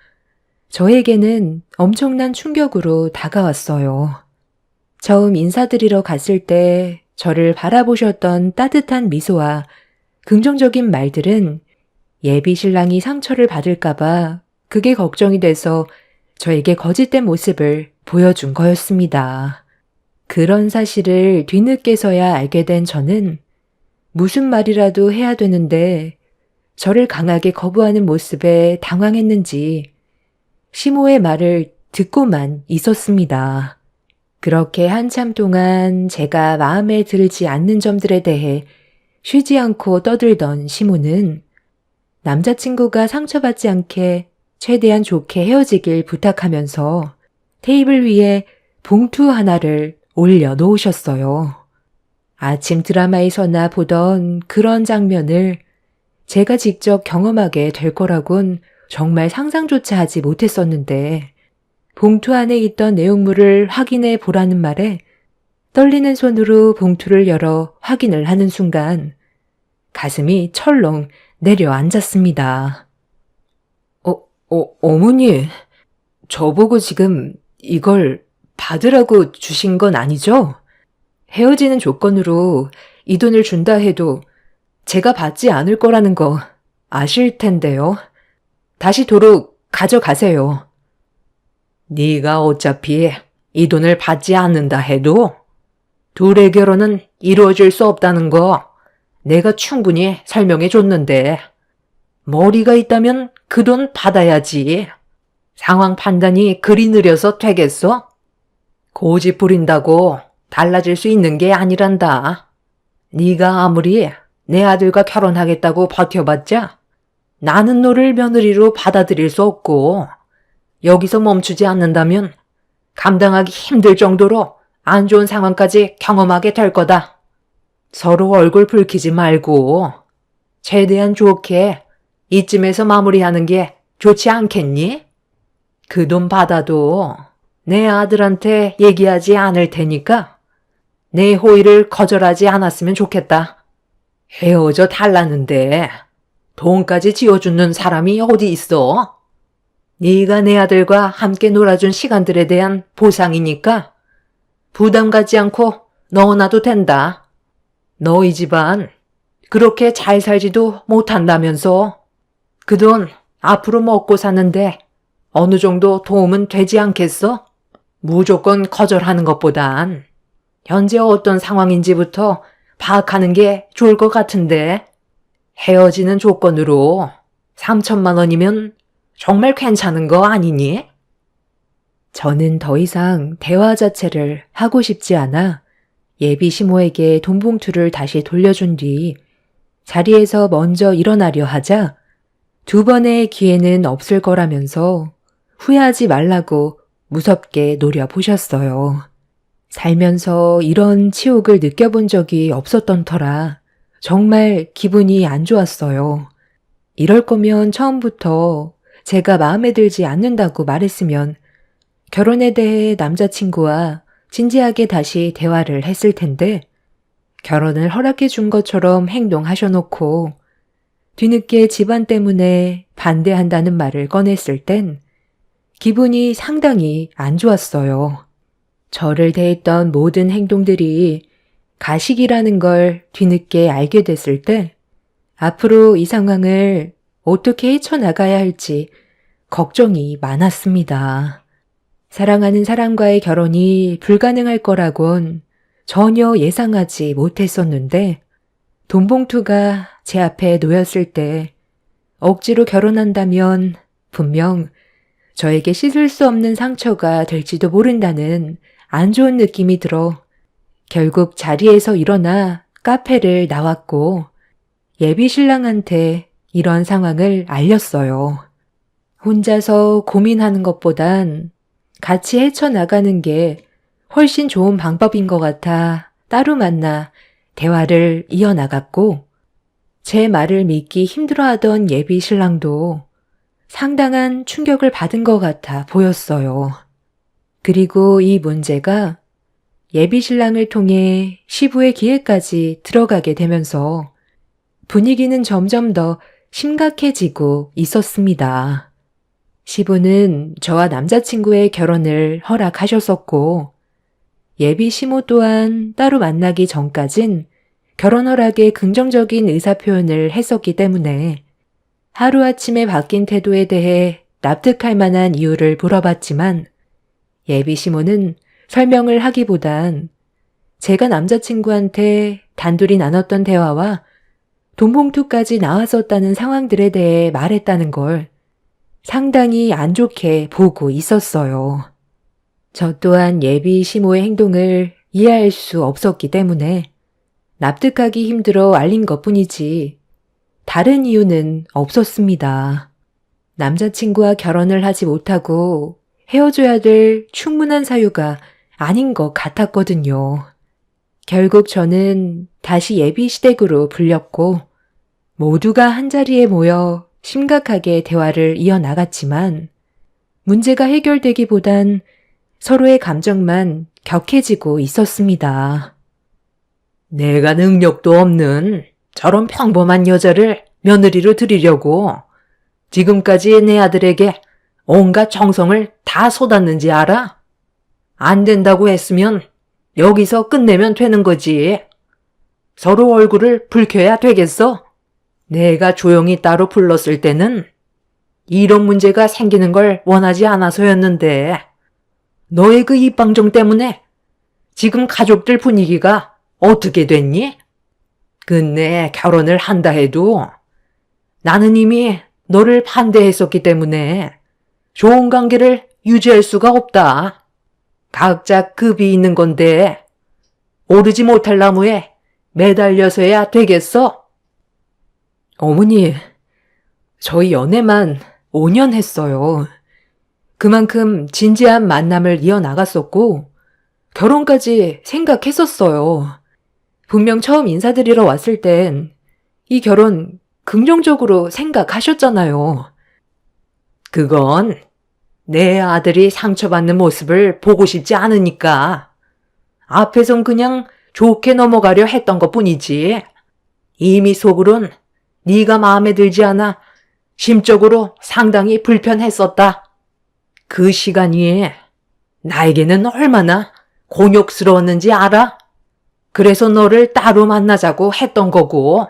저에게는 엄청난 충격으로 다가왔어요. 처음 인사드리러 갔을 때 저를 바라보셨던 따뜻한 미소와 긍정적인 말들은 예비 신랑이 상처를 받을까봐 그게 걱정이 돼서 저에게 거짓된 모습을 보여준 거였습니다. 그런 사실을 뒤늦게서야 알게 된 저는 무슨 말이라도 해야 되는데 저를 강하게 거부하는 모습에 당황했는지 시모의 말을 듣고만 있었습니다. 그렇게 한참 동안 제가 마음에 들지 않는 점들에 대해 쉬지 않고 떠들던 시모는 남자친구가 상처받지 않게 최대한 좋게 헤어지길 부탁하면서 테이블 위에 봉투 하나를 올려놓으셨어요. 아침 드라마에서나 보던 그런 장면을 제가 직접 경험하게 될 거라곤 정말 상상조차 하지 못했었는데 봉투 안에 있던 내용물을 확인해 보라는 말에 떨리는 손으로 봉투를 열어 확인을 하는 순간 가슴이 철렁 내려앉았습니다. 어머니, 저보고 지금 이걸 받으라고 주신 건 아니죠? 헤어지는 조건으로 이 돈을 준다 해도 제가 받지 않을 거라는 거 아실 텐데요. 다시 도로 가져가세요. 네가 어차피 이 돈을 받지 않는다 해도 둘의 결혼은 이루어질 수 없다는 거 내가 충분히 설명해 줬는데 머리가 있다면 그 돈 받아야지. 상황 판단이 그리 느려서 되겠어? 고집 부린다고 달라질 수 있는 게 아니란다. 네가 아무리 내 아들과 결혼하겠다고 버텨봤자 나는 너를 며느리로 받아들일 수 없고 여기서 멈추지 않는다면 감당하기 힘들 정도로 안 좋은 상황까지 경험하게 될 거다. 서로 얼굴 붉히지 말고 최대한 좋게 이쯤에서 마무리하는 게 좋지 않겠니? 그 돈 받아도 내 아들한테 얘기하지 않을 테니까 내 호의를 거절하지 않았으면 좋겠다. 헤어져 달라는데 돈까지 지어주는 사람이 어디 있어? 네가 내 아들과 함께 놀아준 시간들에 대한 보상이니까 부담 갖지 않고 넣어놔도 된다. 너희 집안 그렇게 잘 살지도 못한다면서 그 돈 앞으로 먹고 사는데 어느 정도 도움은 되지 않겠어? 무조건 거절하는 것보단 현재 어떤 상황인지부터 파악하는 게 좋을 것 같은데 헤어지는 조건으로 3천만 원이면 정말 괜찮은 거 아니니? 저는 더 이상 대화 자체를 하고 싶지 않아 예비 시모에게 돈 봉투를 다시 돌려준 뒤 자리에서 먼저 일어나려 하자 두 번의 기회는 없을 거라면서 후회하지 말라고 무섭게 노려보셨어요. 살면서 이런 치욕을 느껴본 적이 없었던 터라 정말 기분이 안 좋았어요. 이럴 거면 처음부터 제가 마음에 들지 않는다고 말했으면 결혼에 대해 남자친구와 진지하게 다시 대화를 했을 텐데 결혼을 허락해 준 것처럼 행동하셔놓고 뒤늦게 집안 때문에 반대한다는 말을 꺼냈을 땐 기분이 상당히 안 좋았어요. 저를 대했던 모든 행동들이 가식이라는 걸 뒤늦게 알게 됐을 때 앞으로 이 상황을 어떻게 헤쳐나가야 할지 걱정이 많았습니다. 사랑하는 사람과의 결혼이 불가능할 거라곤 전혀 예상하지 못했었는데 돈봉투가 제 앞에 놓였을 때 억지로 결혼한다면 분명 저에게 씻을 수 없는 상처가 될지도 모른다는 안 좋은 느낌이 들어 결국 자리에서 일어나 카페를 나왔고 예비 신랑한테 이런 상황을 알렸어요. 혼자서 고민하는 것보단 같이 헤쳐나가는 게 훨씬 좋은 방법인 것 같아 따로 만나 대화를 이어나갔고 제 말을 믿기 힘들어하던 예비 신랑도 상당한 충격을 받은 것 같아 보였어요. 그리고 이 문제가 예비 신랑을 통해 시부의 귀에까지 들어가게 되면서 분위기는 점점 더 심각해지고 있었습니다. 시부는 저와 남자친구의 결혼을 허락하셨었고 예비 시모 또한 따로 만나기 전까진 결혼 허락에 긍정적인 의사표현을 했었기 때문에 하루아침에 바뀐 태도에 대해 납득할 만한 이유를 물어봤지만 예비 시모는 설명을 하기보단 제가 남자친구한테 단둘이 나눴던 대화와 돈봉투까지 나왔었다는 상황들에 대해 말했다는 걸 상당히 안 좋게 보고 있었어요. 저 또한 예비 시모의 행동을 이해할 수 없었기 때문에 납득하기 힘들어 알린 것뿐이지 다른 이유는 없었습니다. 남자친구와 결혼을 하지 못하고 헤어져야 될 충분한 사유가 아닌 것 같았거든요. 결국 저는 다시 예비 시댁으로 불렸고 모두가 한자리에 모여 심각하게 대화를 이어나갔지만 문제가 해결되기보단 서로의 감정만 격해지고 있었습니다. 내가 능력도 없는 저런 평범한 여자를 며느리로 들이려고 지금까지 내 아들에게 온갖 정성을 다 쏟았는지 알아? 안 된다고 했으면 여기서 끝내면 되는 거지. 서로 얼굴을 붉혀야 되겠어? 내가 조용히 따로 불렀을 때는 이런 문제가 생기는 걸 원하지 않아서였는데 너의 그 입방정 때문에 지금 가족들 분위기가 어떻게 됐니? 끝내 결혼을 한다 해도 나는 이미 너를 반대했었기 때문에 좋은 관계를 유지할 수가 없다. 각자 급이 있는 건데 오르지 못할 나무에 매달려서야 되겠어? 어머니, 저희 연애만 5년 했어요. 그만큼 진지한 만남을 이어나갔었고 결혼까지 생각했었어요. 분명 처음 인사드리러 왔을 땐 이 결혼 긍정적으로 생각하셨잖아요. 그건 내 아들이 상처받는 모습을 보고 싶지 않으니까 앞에선 그냥 좋게 넘어가려 했던 것뿐이지 이미 속으론 네가 마음에 들지 않아 심적으로 상당히 불편했었다. 그 시간이 나에게는 얼마나 곤욕스러웠는지 알아? 그래서 너를 따로 만나자고 했던 거고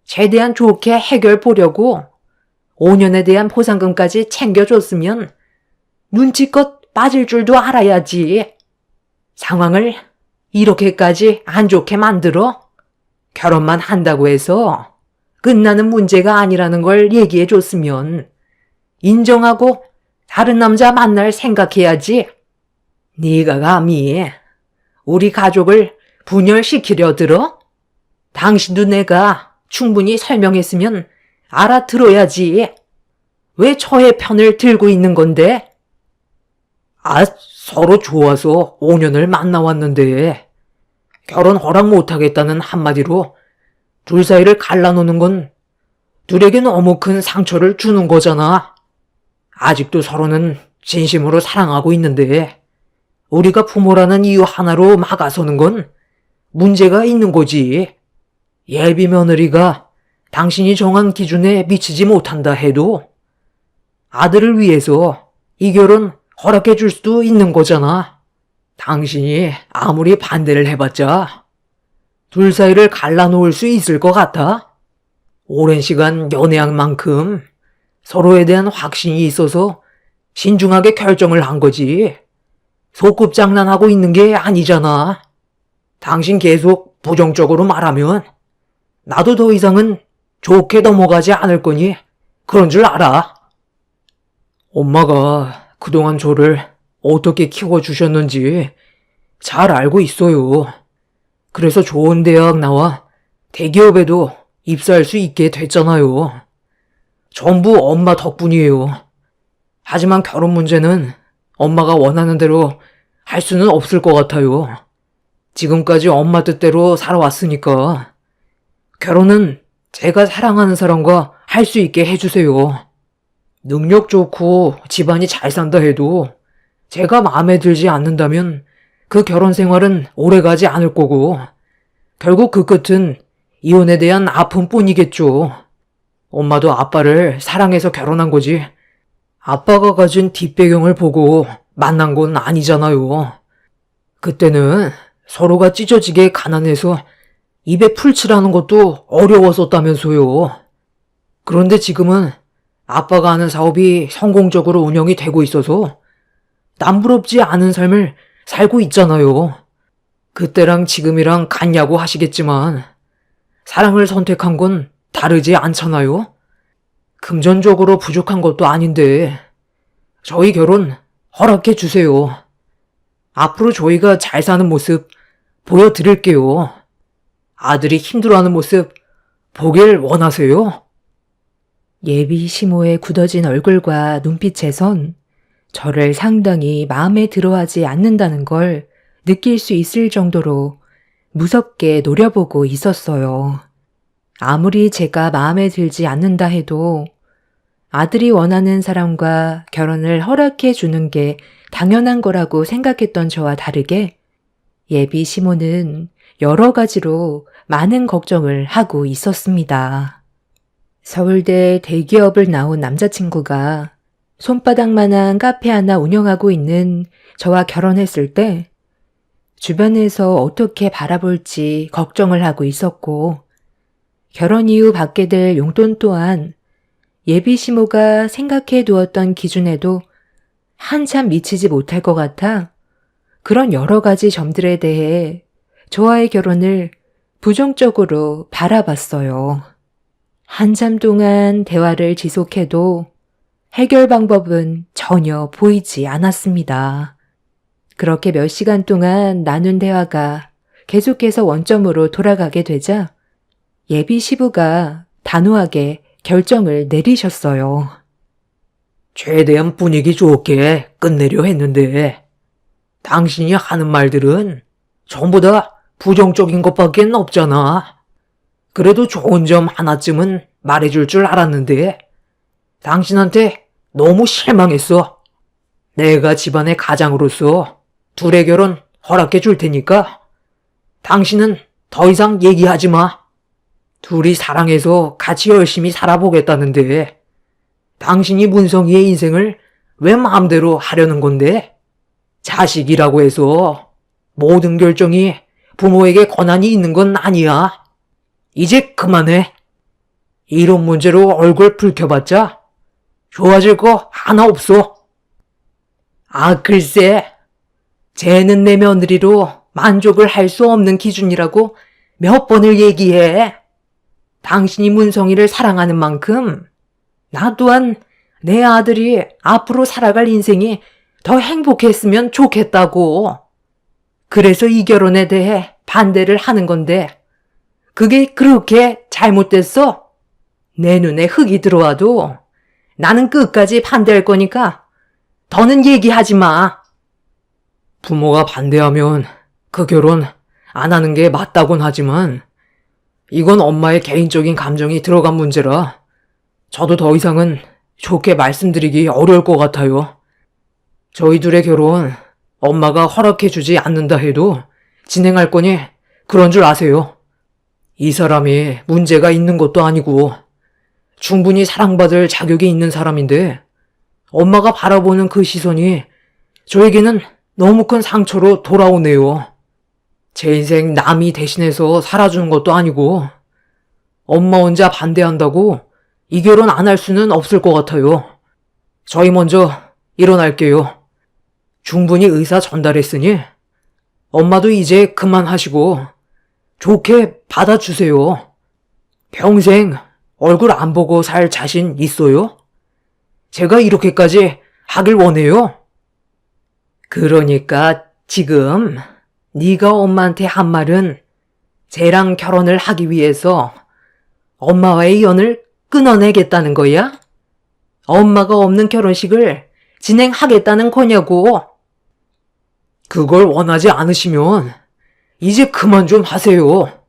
최대한 좋게 해결 보려고 5년에 대한 보상금까지 챙겨줬으면 눈치껏 빠질 줄도 알아야지. 상황을 이렇게까지 안 좋게 만들어? 결혼만 한다고 해서 끝나는 문제가 아니라는 걸 얘기해줬으면 인정하고 다른 남자 만날 생각해야지. 네가 감히 우리 가족을 분열시키려 들어? 당신도 내가 충분히 설명했으면 알아들어야지. 왜 저의 편을 들고 있는 건데? 서로 좋아서 5년을 만나왔는데 결혼 허락 못하겠다는 한마디로 둘 사이를 갈라놓는 건 둘에게 너무 큰 상처를 주는 거잖아. 아직도 서로는 진심으로 사랑하고 있는데 우리가 부모라는 이유 하나로 막아서는 건 문제가 있는 거지. 예비 며느리가 당신이 정한 기준에 미치지 못한다 해도 아들을 위해서 이 결혼 허락해 줄 수도 있는 거잖아. 당신이 아무리 반대를 해봤자 둘 사이를 갈라놓을 수 있을 것 같아? 오랜 시간 연애한 만큼 서로에 대한 확신이 있어서 신중하게 결정을 한 거지. 소꿉장난하고 있는 게 아니잖아. 당신 계속 부정적으로 말하면 나도 더 이상은 좋게 넘어가지 않을 거니 그런 줄 알아. 엄마가 그동안 저를 어떻게 키워주셨는지 잘 알고 있어요. 그래서 좋은 대학 나와 대기업에도 입사할 수 있게 됐잖아요. 전부 엄마 덕분이에요. 하지만 결혼 문제는 엄마가 원하는 대로 할 수는 없을 것 같아요. 지금까지 엄마 뜻대로 살아왔으니까 결혼은 제가 사랑하는 사람과 할 수 있게 해주세요. 능력 좋고 집안이 잘 산다 해도 제가 마음에 들지 않는다면 그 결혼 생활은 오래가지 않을 거고 결국 그 끝은 이혼에 대한 아픔뿐이겠죠. 엄마도 아빠를 사랑해서 결혼한 거지 아빠가 가진 뒷배경을 보고 만난 건 아니잖아요. 그때는 서로가 찢어지게 가난해서 입에 풀칠하는 것도 어려웠었다면서요. 그런데 지금은 아빠가 하는 사업이 성공적으로 운영이 되고 있어서 남부럽지 않은 삶을 살고 있잖아요. 그때랑 지금이랑 같냐고 하시겠지만 사랑을 선택한 건 다르지 않잖아요. 금전적으로 부족한 것도 아닌데 저희 결혼 허락해 주세요. 앞으로 저희가 잘 사는 모습 보여드릴게요. 아들이 힘들어하는 모습 보길 원하세요? 예비 시모의 굳어진 얼굴과 눈빛에선 저를 상당히 마음에 들어하지 않는다는 걸 느낄 수 있을 정도로 무섭게 노려보고 있었어요. 아무리 제가 마음에 들지 않는다 해도 아들이 원하는 사람과 결혼을 허락해 주는 게 당연한 거라고 생각했던 저와 다르게 예비 시모는 여러 가지로 많은 걱정을 하고 있었습니다. 서울대 대기업을 나온 남자친구가 손바닥만한 카페 하나 운영하고 있는 저와 결혼했을 때 주변에서 어떻게 바라볼지 걱정을 하고 있었고 결혼 이후 받게 될 용돈 또한 예비 시모가 생각해 두었던 기준에도 한참 미치지 못할 것 같아 그런 여러 가지 점들에 대해 저와의 결혼을 부정적으로 바라봤어요. 한참 동안 대화를 지속해도 해결 방법은 전혀 보이지 않았습니다. 그렇게 몇 시간 동안 나눈 대화가 계속해서 원점으로 돌아가게 되자 예비 시부가 단호하게 결정을 내리셨어요. 최대한 분위기 좋게 끝내려 했는데 당신이 하는 말들은 전부 다 부정적인 것밖에 없잖아. 그래도 좋은 점 하나쯤은 말해줄 줄 알았는데 당신한테 너무 실망했어. 내가 집안의 가장으로서 둘의 결혼 허락해 줄 테니까 당신은 더 이상 얘기하지 마. 둘이 사랑해서 같이 열심히 살아보겠다는데 당신이 문성이의 인생을 왜 마음대로 하려는 건데? 자식이라고 해서 모든 결정이 부모에게 권한이 있는 건 아니야. 이제 그만해. 이런 문제로 얼굴 붉혀봤자 좋아질 거 하나 없어. 아, 글쎄. 쟤는 내 며느리로 만족을 할 수 없는 기준이라고 몇 번을 얘기해. 당신이 문성이를 사랑하는 만큼 나 또한 내 아들이 앞으로 살아갈 인생이 더 행복했으면 좋겠다고. 그래서 이 결혼에 대해 반대를 하는 건데 그게 그렇게 잘못됐어? 내 눈에 흙이 들어와도 나는 끝까지 반대할 거니까 더는 얘기하지 마. 부모가 반대하면 그 결혼 안 하는 게 맞다곤 하지만 이건 엄마의 개인적인 감정이 들어간 문제라 저도 더 이상은 좋게 말씀드리기 어려울 것 같아요. 저희 둘의 결혼 엄마가 허락해주지 않는다 해도 진행할 거니 그런 줄 아세요? 이 사람이 문제가 있는 것도 아니고 충분히 사랑받을 자격이 있는 사람인데 엄마가 바라보는 그 시선이 저에게는 너무 큰 상처로 돌아오네요. 제 인생 남이 대신해서 살아주는 것도 아니고 엄마 혼자 반대한다고 이 결혼 안 할 수는 없을 것 같아요. 저희 먼저 일어날게요. 충분히 의사 전달했으니 엄마도 이제 그만하시고 좋게 받아주세요. 평생 얼굴 안 보고 살 자신 있어요? 제가 이렇게까지 하길 원해요. 그러니까 지금 네가 엄마한테 한 말은 쟤랑 결혼을 하기 위해서 엄마와의 연을 끊어내겠다는 거야? 엄마가 없는 결혼식을 진행하겠다는 거냐고. 그걸 원하지 않으시면 이제 그만 좀 하세요.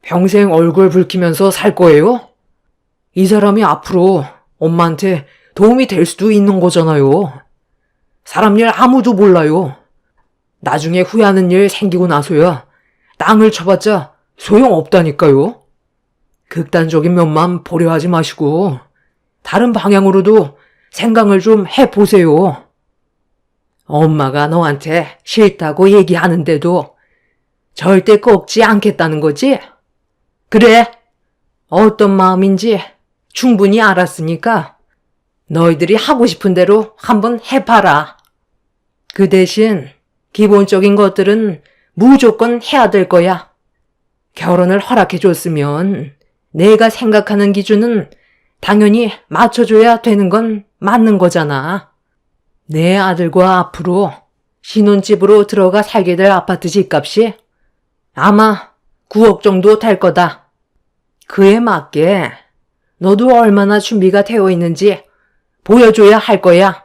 평생 얼굴 붉히면서 살 거예요? 이 사람이 앞으로 엄마한테 도움이 될 수도 있는 거잖아요. 사람 일 아무도 몰라요. 나중에 후회하는 일 생기고 나서야 땅을 쳐봤자 소용없다니까요. 극단적인 면만 보려 하지 마시고 다른 방향으로도 생각을 좀 해보세요. 엄마가 너한테 싫다고 얘기하는데도 절대 꺾지 않겠다는 거지? 그래, 어떤 마음인지 충분히 알았으니까 너희들이 하고 싶은 대로 한번 해봐라. 그 대신 기본적인 것들은 무조건 해야 될 거야. 결혼을 허락해줬으면 내가 생각하는 기준은 당연히 맞춰줘야 되는 건 맞는 거잖아. 내 아들과 앞으로 신혼집으로 들어가 살게 될 아파트 집값이 아마 9억 정도 될 거다. 그에 맞게 너도 얼마나 준비가 되어 있는지 보여줘야 할 거야.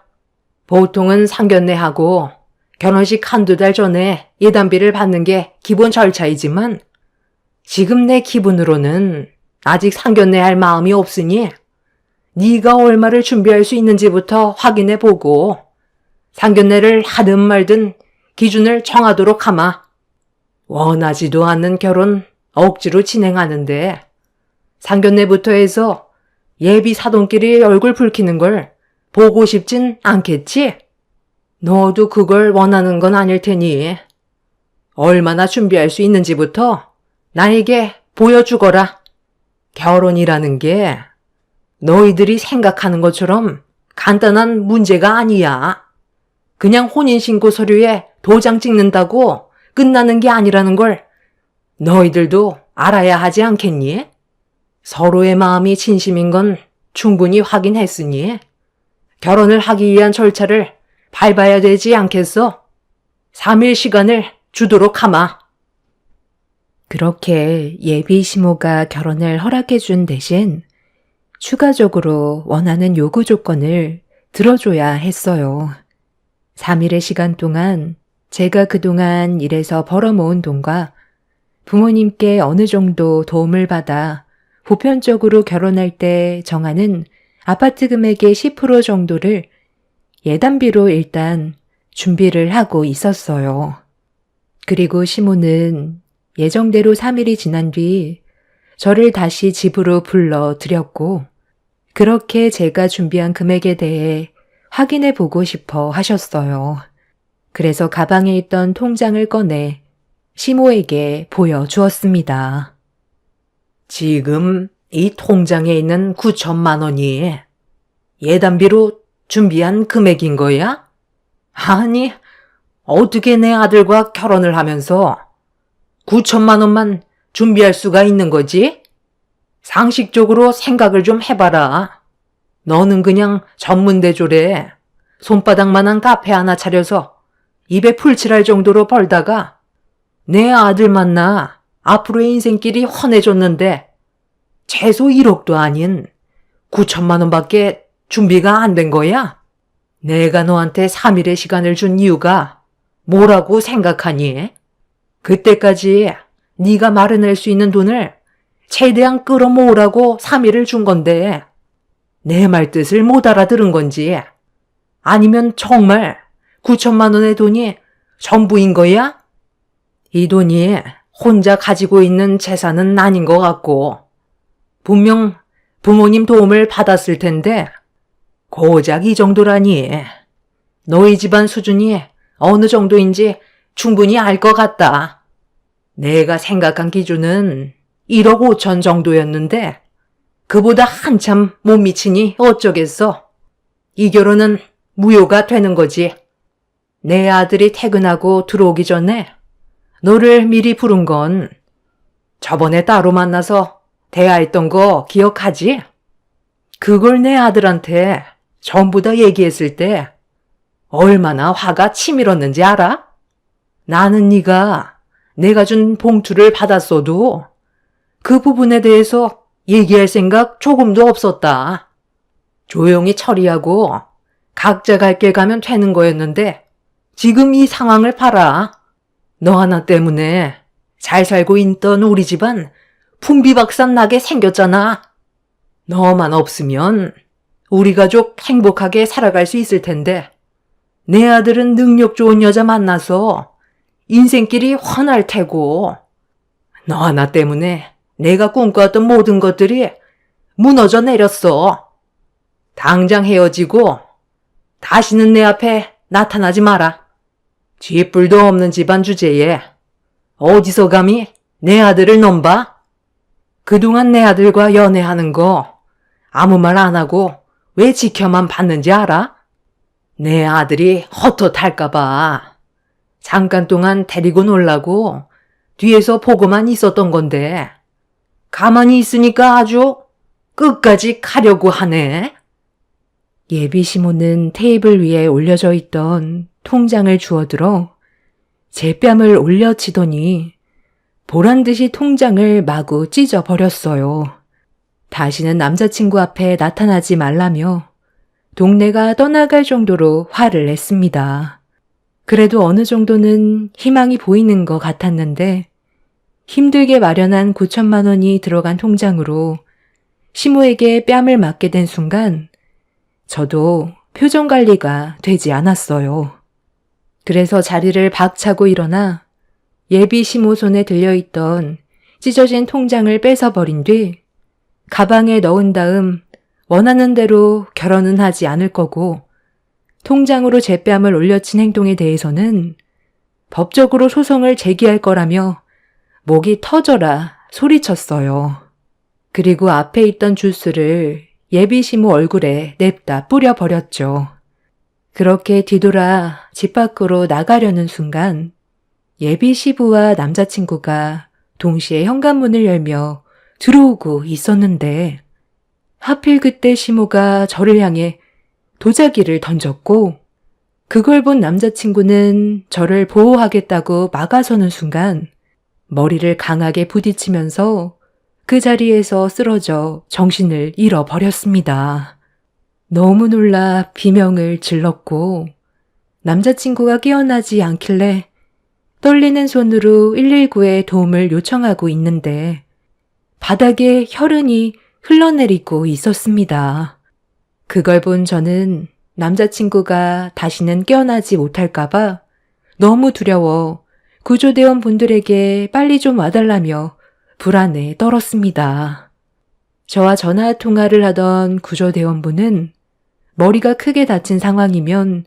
보통은 상견례하고 결혼식 한두 달 전에 예단비를 받는 게 기본 절차이지만 지금 내 기분으로는 아직 상견례할 마음이 없으니 네가 얼마를 준비할 수 있는지부터 확인해보고 상견례를 하든 말든 기준을 정하도록 하마. 원하지도 않는 결혼 억지로 진행하는데 상견례부터 해서 예비 사돈끼리 얼굴 붉히는 걸 보고 싶진 않겠지? 너도 그걸 원하는 건 아닐 테니 얼마나 준비할 수 있는지부터 나에게 보여주거라. 결혼이라는 게 너희들이 생각하는 것처럼 간단한 문제가 아니야. 그냥 혼인신고 서류에 도장 찍는다고 끝나는 게 아니라는 걸 너희들도 알아야 하지 않겠니? 서로의 마음이 진심인 건 충분히 확인했으니 결혼을 하기 위한 절차를 밟아야 되지 않겠어? 3일 시간을 주도록 하마. 그렇게 예비 시모가 결혼을 허락해준 대신 추가적으로 원하는 요구 조건을 들어줘야 했어요. 3일의 시간 동안 제가 그동안 일해서 벌어모은 돈과 부모님께 어느 정도 도움을 받아 보편적으로 결혼할 때 정하는 아파트 금액의 10% 정도를 예단비로 일단 준비를 하고 있었어요. 그리고 시모는 예정대로 3일이 지난 뒤 저를 다시 집으로 불러드렸고 그렇게 제가 준비한 금액에 대해 확인해 보고 싶어 하셨어요. 그래서 가방에 있던 통장을 꺼내 시모에게 보여주었습니다. 지금 이 통장에 있는 9천만 원이 예단비로 준비한 금액인 거야? 아니, 어떻게 내 아들과 결혼을 하면서 9천만 원만 준비할 수가 있는 거지? 상식적으로 생각을 좀 해봐라. 너는 그냥 전문대조래 손바닥만한 카페 하나 차려서 입에 풀칠할 정도로 벌다가 내 아들 만나 앞으로의 인생길이 훤해졌는데 최소 1억도 아닌 9천만 원밖에 준비가 안 된 거야? 내가 너한테 3일의 시간을 준 이유가 뭐라고 생각하니? 그때까지 네가 마련할 수 있는 돈을 최대한 끌어모으라고 3일을 준 건데 내 말 뜻을 못 알아들은 건지 아니면 정말 9천만 원의 돈이 전부인 거야? 이 돈이 혼자 가지고 있는 재산은 아닌 것 같고, 분명 부모님 도움을 받았을 텐데, 고작 이 정도라니. 너희 집안 수준이 어느 정도인지 충분히 알 것 같다. 내가 생각한 기준은 1억 5천 정도였는데, 그보다 한참 못 미치니 어쩌겠어. 이 결혼은 무효가 되는 거지. 내 아들이 퇴근하고 들어오기 전에 너를 미리 부른 건 저번에 따로 만나서 대화했던 거 기억하지? 그걸 내 아들한테 전부 다 얘기했을 때 얼마나 화가 치밀었는지 알아? 나는 네가 내가 준 봉투를 받았어도 그 부분에 대해서 얘기할 생각 조금도 없었다. 조용히 처리하고 각자 갈 길 가면 되는 거였는데 지금 이 상황을 봐라. 너 하나 때문에 잘 살고 있던 우리 집안 풍비박산 나게 생겼잖아. 너만 없으면 우리 가족 행복하게 살아갈 수 있을 텐데 내 아들은 능력 좋은 여자 만나서 인생길이 훤할 테고 너 하나 때문에 내가 꿈꿔왔던 모든 것들이 무너져 내렸어. 당장 헤어지고 다시는 내 앞에 나타나지 마라. 쥐뿔도 없는 집안 주제에 어디서 감히 내 아들을 넘봐? 그동안 내 아들과 연애하는 거 아무 말 안 하고 왜 지켜만 봤는지 알아? 내 아들이 헛헛할까봐 잠깐 동안 데리고 놀라고 뒤에서 보고만 있었던 건데 가만히 있으니까 아주 끝까지 가려고 하네. 예비 시모는 테이블 위에 올려져 있던 통장을 주워들어 제 뺨을 올려치더니 보란듯이 통장을 마구 찢어버렸어요. 다시는 남자친구 앞에 나타나지 말라며 동네가 떠나갈 정도로 화를 냈습니다. 그래도 어느 정도는 희망이 보이는 것 같았는데 힘들게 마련한 9천만 원이 들어간 통장으로 시모에게 뺨을 맞게 된 순간 저도 표정 관리가 되지 않았어요. 그래서 자리를 박차고 일어나 예비 시모 손에 들려있던 찢어진 통장을 뺏어버린 뒤 가방에 넣은 다음 원하는 대로 결혼은 하지 않을 거고 통장으로 제 뺨을 올려친 행동에 대해서는 법적으로 소송을 제기할 거라며 목이 터져라 소리쳤어요. 그리고 앞에 있던 주스를 예비 시모 얼굴에 냅다 뿌려버렸죠. 그렇게 뒤돌아 집 밖으로 나가려는 순간 예비 시부와 남자친구가 동시에 현관문을 열며 들어오고 있었는데 하필 그때 시모가 저를 향해 도자기를 던졌고 그걸 본 남자친구는 저를 보호하겠다고 막아서는 순간 머리를 강하게 부딪히면서 그 자리에서 쓰러져 정신을 잃어버렸습니다. 너무 놀라 비명을 질렀고 남자친구가 깨어나지 않길래 떨리는 손으로 119에 도움을 요청하고 있는데 바닥에 혈흔이 흘러내리고 있었습니다. 그걸 본 저는 남자친구가 다시는 깨어나지 못할까봐 너무 두려워 구조대원 분들에게 빨리 좀 와달라며 불안에 떨었습니다. 저와 전화 통화를 하던 구조대원분은 머리가 크게 다친 상황이면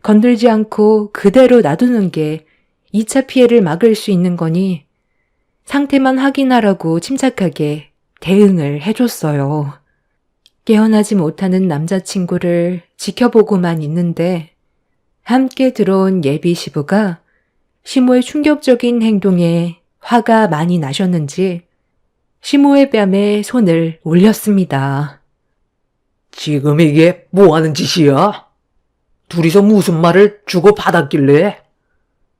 건들지 않고 그대로 놔두는 게 2차 피해를 막을 수 있는 거니 상태만 확인하라고 침착하게 대응을 해줬어요. 깨어나지 못하는 남자친구를 지켜보고만 있는데 함께 들어온 예비 시부가 시모의 충격적인 행동에 화가 많이 나셨는지 시모의 뺨에 손을 올렸습니다. 지금 이게 뭐 하는 짓이야? 둘이서 무슨 말을 주고받았길래?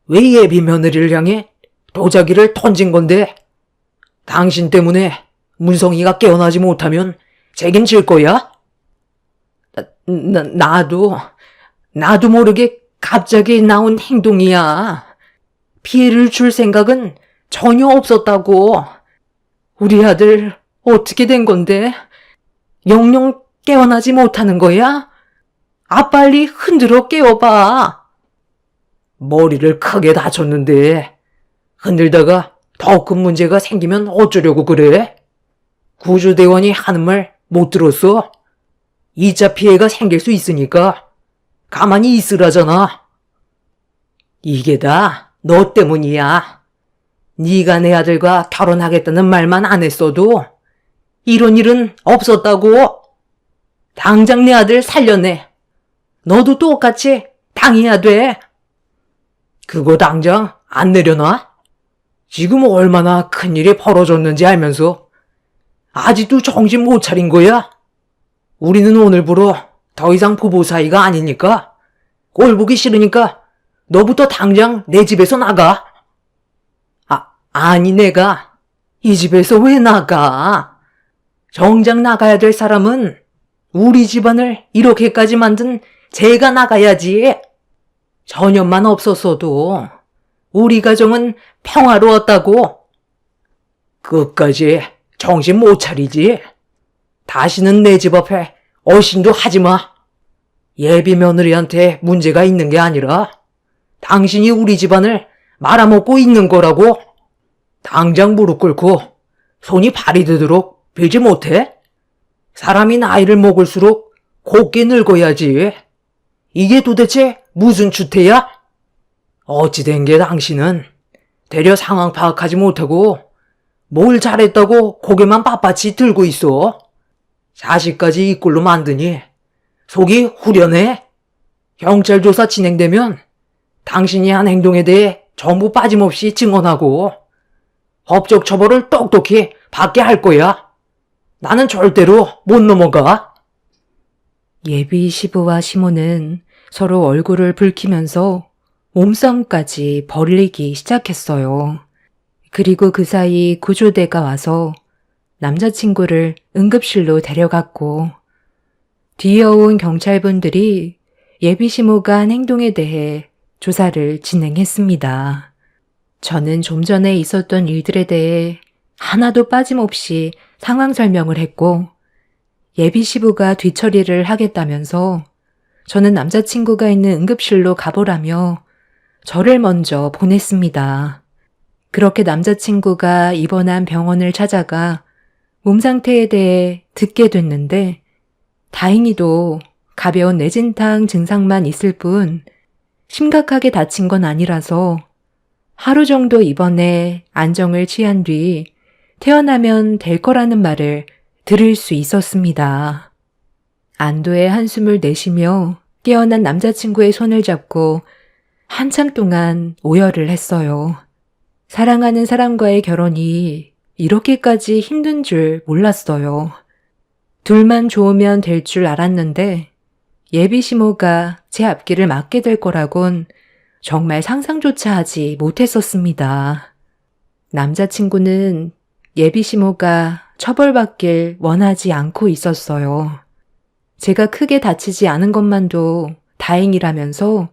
왜 예비 며느리를 향해 도자기를 던진 건데? 당신 때문에 문성이가 깨어나지 못하면 책임질 거야? 나도 모르게 갑자기 나온 행동이야. 피해를 줄 생각은 전혀 없었다고. 우리 아들 어떻게 된 건데? 영영 깨어나지 못하는 거야? 빨리 흔들어 깨워봐. 머리를 크게 다쳤는데 흔들다가 더 큰 문제가 생기면 어쩌려고 그래? 구조대원이 하는 말 못 들었어? 2차 피해가 생길 수 있으니까 가만히 있으라잖아. 이게 다 너 때문이야. 네가 내 아들과 결혼하겠다는 말만 안 했어도 이런 일은 없었다고. 당장 내 아들 살려내. 너도 똑같이 당해야 돼. 그거 당장 안 내려놔? 지금 얼마나 큰일이 벌어졌는지 알면서 아직도 정신 못 차린 거야? 우리는 오늘부로 더 이상 부부 사이가 아니니까 꼴 보기 싫으니까 너부터 당장 내 집에서 나가. 아니 내가 이 집에서 왜 나가? 정작 나가야 될 사람은 우리 집안을 이렇게까지 만든 제가 나가야지. 전염만 없었어도 우리 가정은 평화로웠다고. 끝까지 정신 못 차리지. 다시는 내 집 앞에 어신도 하지 마. 예비 며느리한테 문제가 있는 게 아니라 당신이 우리 집안을 말아먹고 있는 거라고. 당장 무릎 꿇고 손이 발이 되도록 빌지 못해? 사람이 나이를 먹을수록 곱게 늙어야지. 이게 도대체 무슨 추태야? 어찌된 게 당신은 되려 상황 파악하지 못하고 뭘 잘했다고 고개만 빳빳이 들고 있어. 자식까지 이 꼴로 만드니 속이 후련해. 경찰 조사 진행되면 당신이 한 행동에 대해 전부 빠짐없이 증언하고 법적 처벌을 똑똑히 받게 할 거야. 나는 절대로 못 넘어가. 예비 시부와 시모는 서로 얼굴을 붉히면서 몸싸움까지 벌이기 시작했어요. 그리고 그 사이 구조대가 와서 남자친구를 응급실로 데려갔고, 뒤에 온 경찰분들이 예비 시모가 한 행동에 대해 조사를 진행했습니다. 저는 좀 전에 있었던 일들에 대해 하나도 빠짐없이 상황 설명을 했고, 예비 시부가 뒤처리를 하겠다면서 저는 남자친구가 있는 응급실로 가보라며 저를 먼저 보냈습니다. 그렇게 남자친구가 입원한 병원을 찾아가 몸 상태에 대해 듣게 됐는데, 다행히도 가벼운 뇌진탕 증상만 있을 뿐 심각하게 다친 건 아니라서 하루 정도 입원해 안정을 취한 뒤 퇴원하면 될 거라는 말을 들을 수 있었습니다. 안도의 한숨을 내쉬며 깨어난 남자친구의 손을 잡고 한참 동안 오열을 했어요. 사랑하는 사람과의 결혼이 이렇게까지 힘든 줄 몰랐어요. 둘만 좋으면 될 줄 알았는데 예비 시모가 제 앞길을 막게 될 거라곤 정말 상상조차 하지 못했었습니다. 남자친구는 예비 시모가 처벌받길 원하지 않고 있었어요. 제가 크게 다치지 않은 것만도 다행이라면서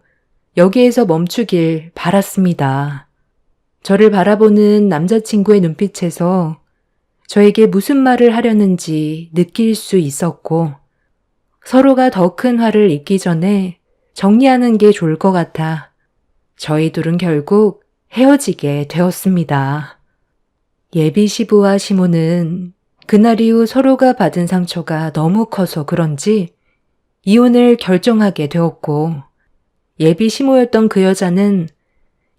여기에서 멈추길 바랐습니다. 저를 바라보는 남자친구의 눈빛에서 저에게 무슨 말을 하려는지 느낄 수 있었고, 서로가 더 큰 화를 입기 전에 정리하는 게 좋을 것 같아 저희 둘은 결국 헤어지게 되었습니다. 예비 시부와 시모는 그날 이후 서로가 받은 상처가 너무 커서 그런지 이혼을 결정하게 되었고, 예비 시모였던 그 여자는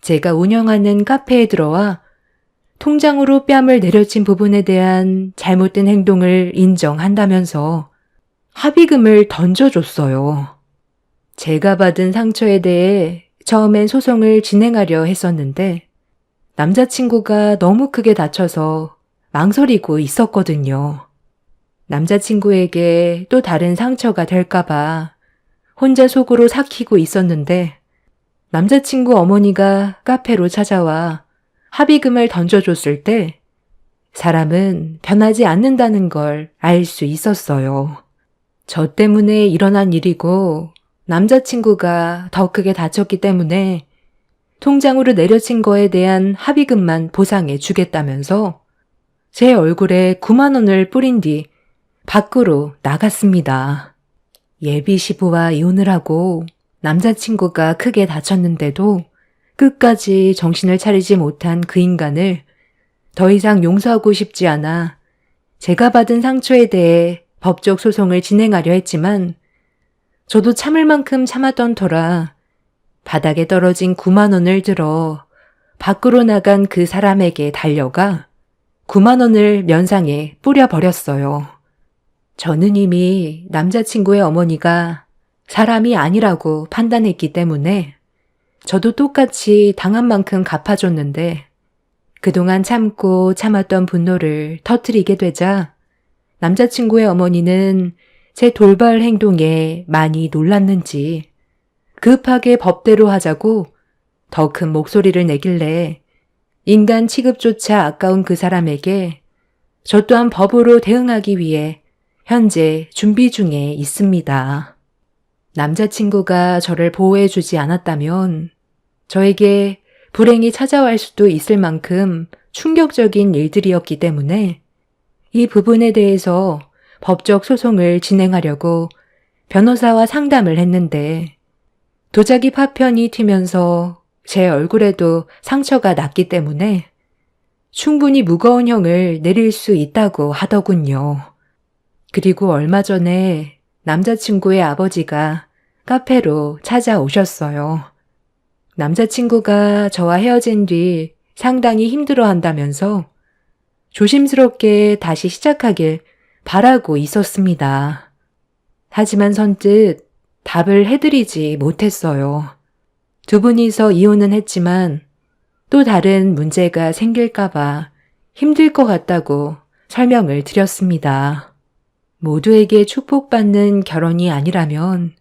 제가 운영하는 카페에 들어와 통장으로 뺨을 내려친 부분에 대한 잘못된 행동을 인정한다면서 합의금을 던져줬어요. 제가 받은 상처에 대해 처음엔 소송을 진행하려 했었는데 남자친구가 너무 크게 다쳐서 망설이고 있었거든요. 남자친구에게 또 다른 상처가 될까봐 혼자 속으로 삭히고 있었는데 남자친구 어머니가 카페로 찾아와 합의금을 던져줬을 때 사람은 변하지 않는다는 걸 알 수 있었어요. 저 때문에 일어난 일이고 남자친구가 더 크게 다쳤기 때문에 통장으로 내려친 거에 대한 합의금만 보상해 주겠다면서 제 얼굴에 9만 원을 뿌린 뒤 밖으로 나갔습니다. 예비 시부와 이혼을 하고 남자친구가 크게 다쳤는데도 끝까지 정신을 차리지 못한 그 인간을 더 이상 용서하고 싶지 않아 제가 받은 상처에 대해 법적 소송을 진행하려 했지만 저도 참을 만큼 참았던 터라 바닥에 떨어진 9만 원을 들어 밖으로 나간 그 사람에게 달려가 9만 원을 면상에 뿌려버렸어요. 저는 이미 남자친구의 어머니가 사람이 아니라고 판단했기 때문에 저도 똑같이 당한 만큼 갚아줬는데 그동안 참고 참았던 분노를 터뜨리게 되자 남자친구의 어머니는 제 돌발 행동에 많이 놀랐는지 급하게 법대로 하자고 더 큰 목소리를 내길래 인간 취급조차 아까운 그 사람에게 저 또한 법으로 대응하기 위해 현재 준비 중에 있습니다. 남자친구가 저를 보호해주지 않았다면 저에게 불행이 찾아올 수도 있을 만큼 충격적인 일들이었기 때문에 이 부분에 대해서 법적 소송을 진행하려고 변호사와 상담을 했는데 도자기 파편이 튀면서 제 얼굴에도 상처가 났기 때문에 충분히 무거운 형을 내릴 수 있다고 하더군요. 그리고 얼마 전에 남자친구의 아버지가 카페로 찾아오셨어요. 남자친구가 저와 헤어진 뒤 상당히 힘들어한다면서 조심스럽게 다시 시작하길 바라고 있었습니다. 하지만 선뜻 답을 해드리지 못했어요. 두 분이서 이혼은 했지만 또 다른 문제가 생길까봐 힘들 것 같다고 설명을 드렸습니다. 모두에게 축복받는 결혼이 아니라면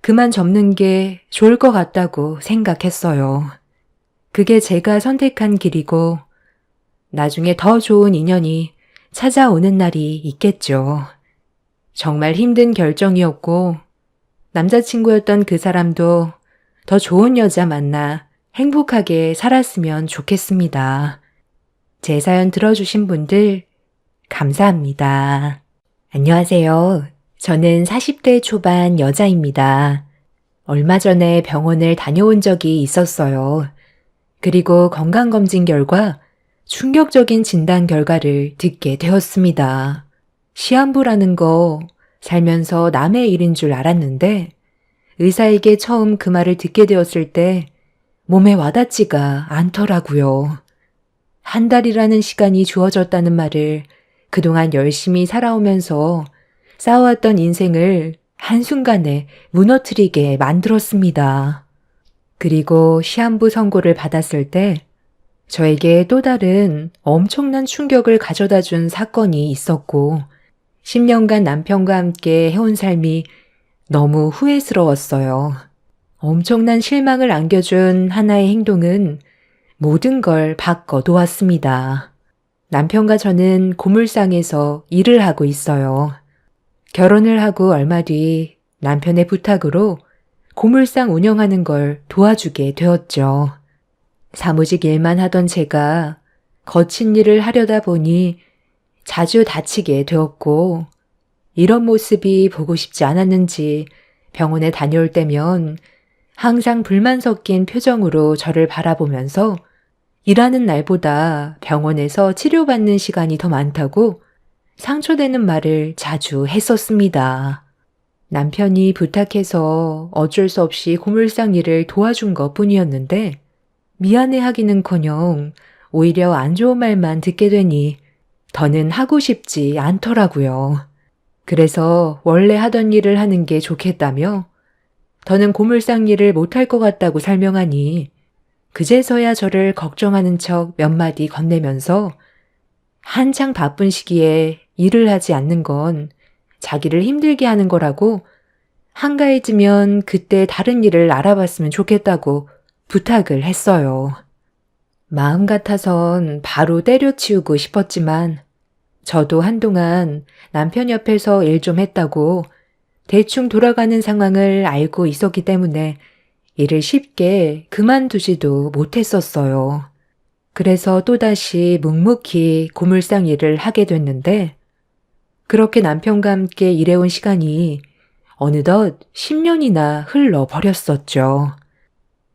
그만 접는 게 좋을 것 같다고 생각했어요. 그게 제가 선택한 길이고 나중에 더 좋은 인연이 찾아오는 날이 있겠죠. 정말 힘든 결정이었고 남자친구였던 그 사람도 더 좋은 여자 만나 행복하게 살았으면 좋겠습니다. 제 사연 들어주신 분들 감사합니다. 안녕하세요. 저는 40대 초반 여자입니다. 얼마 전에 병원을 다녀온 적이 있었어요. 그리고 건강검진 결과 충격적인 진단 결과를 듣게 되었습니다. 시한부라는 거 살면서 남의 일인 줄 알았는데 의사에게 처음 그 말을 듣게 되었을 때 몸에 와닿지가 않더라고요. 한 달이라는 시간이 주어졌다는 말을 그동안 열심히 살아오면서 쌓아왔던 인생을 한순간에 무너뜨리게 만들었습니다. 그리고 시한부 선고를 받았을 때 저에게 또 다른 엄청난 충격을 가져다 준 사건이 있었고 10년간 남편과 함께 해온 삶이 너무 후회스러웠어요. 엄청난 실망을 안겨준 하나의 행동은 모든 걸 바꿔 놓았습니다. 남편과 저는 고물상에서 일을 하고 있어요. 결혼을 하고 얼마 뒤 남편의 부탁으로 고물상 운영하는 걸 도와주게 되었죠. 사무직 일만 하던 제가 거친 일을 하려다 보니 자주 다치게 되었고 이런 모습이 보고 싶지 않았는지 병원에 다녀올 때면 항상 불만 섞인 표정으로 저를 바라보면서 일하는 날보다 병원에서 치료받는 시간이 더 많다고 상처되는 말을 자주 했었습니다. 남편이 부탁해서 어쩔 수 없이 고물상 일을 도와준 것 뿐이었는데 미안해하기는커녕 오히려 안 좋은 말만 듣게 되니 더는 하고 싶지 않더라고요. 그래서 원래 하던 일을 하는 게 좋겠다며 더는 고물상 일을 못할 것 같다고 설명하니 그제서야 저를 걱정하는 척 몇 마디 건네면서 한창 바쁜 시기에 일을 하지 않는 건 자기를 힘들게 하는 거라고 한가해지면 그때 다른 일을 알아봤으면 좋겠다고 부탁을 했어요. 마음 같아선 바로 때려치우고 싶었지만 저도 한동안 남편 옆에서 일 좀 했다고 대충 돌아가는 상황을 알고 있었기 때문에 일을 쉽게 그만두지도 못했었어요. 그래서 또다시 묵묵히 고물상 일을 하게 됐는데 그렇게 남편과 함께 일해온 시간이 어느덧 10년이나 흘러버렸었죠.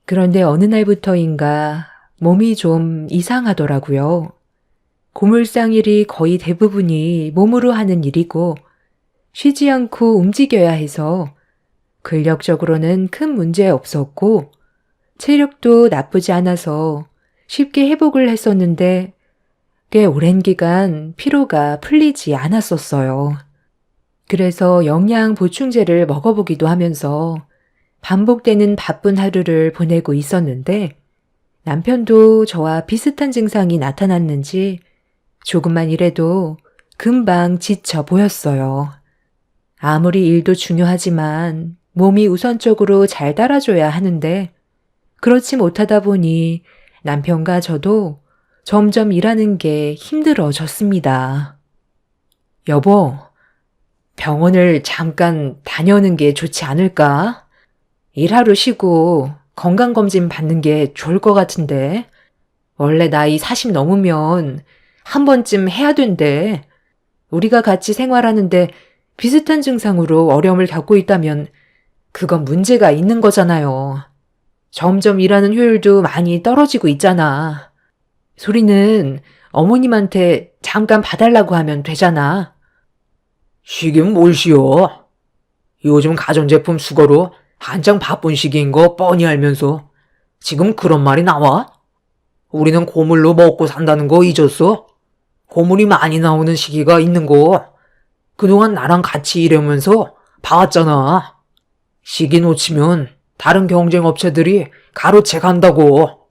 그런데 어느 날부터인가 몸이 좀 이상하더라고요. 고물상 일이 거의 대부분이 몸으로 하는 일이고 쉬지 않고 움직여야 해서 근력적으로는 큰 문제 없었고 체력도 나쁘지 않아서 쉽게 회복을 했었는데 꽤 오랜 기간 피로가 풀리지 않았었어요. 그래서 영양 보충제를 먹어보기도 하면서 반복되는 바쁜 하루를 보내고 있었는데 남편도 저와 비슷한 증상이 나타났는지 조금만 일해도 금방 지쳐 보였어요. 아무리 일도 중요하지만 몸이 우선적으로 잘 따라줘야 하는데 그렇지 못하다 보니 남편과 저도 점점 일하는 게 힘들어졌습니다. 여보, 병원을 잠깐 다녀오는 게 좋지 않을까? 일하루 쉬고 건강검진 받는 게 좋을 것 같은데. 원래 나이 40 넘으면 한 번쯤 해야 된대. 우리가 같이 생활하는데 비슷한 증상으로 어려움을 겪고 있다면 그건 문제가 있는 거잖아요. 점점 일하는 효율도 많이 떨어지고 있잖아. 소리는 어머님한테 잠깐 봐달라고 하면 되잖아. 쉬긴 뭘 쉬어. 요즘 가전제품 수거로 한창 바쁜 시기인 거 뻔히 알면서 지금 그런 말이 나와? 우리는 고물로 먹고 산다는 거 잊었어? 고물이 많이 나오는 시기가 있는 거 그동안 나랑 같이 일하면서 봐왔잖아. 시기 놓치면 다른 경쟁업체들이 가로채 간다고.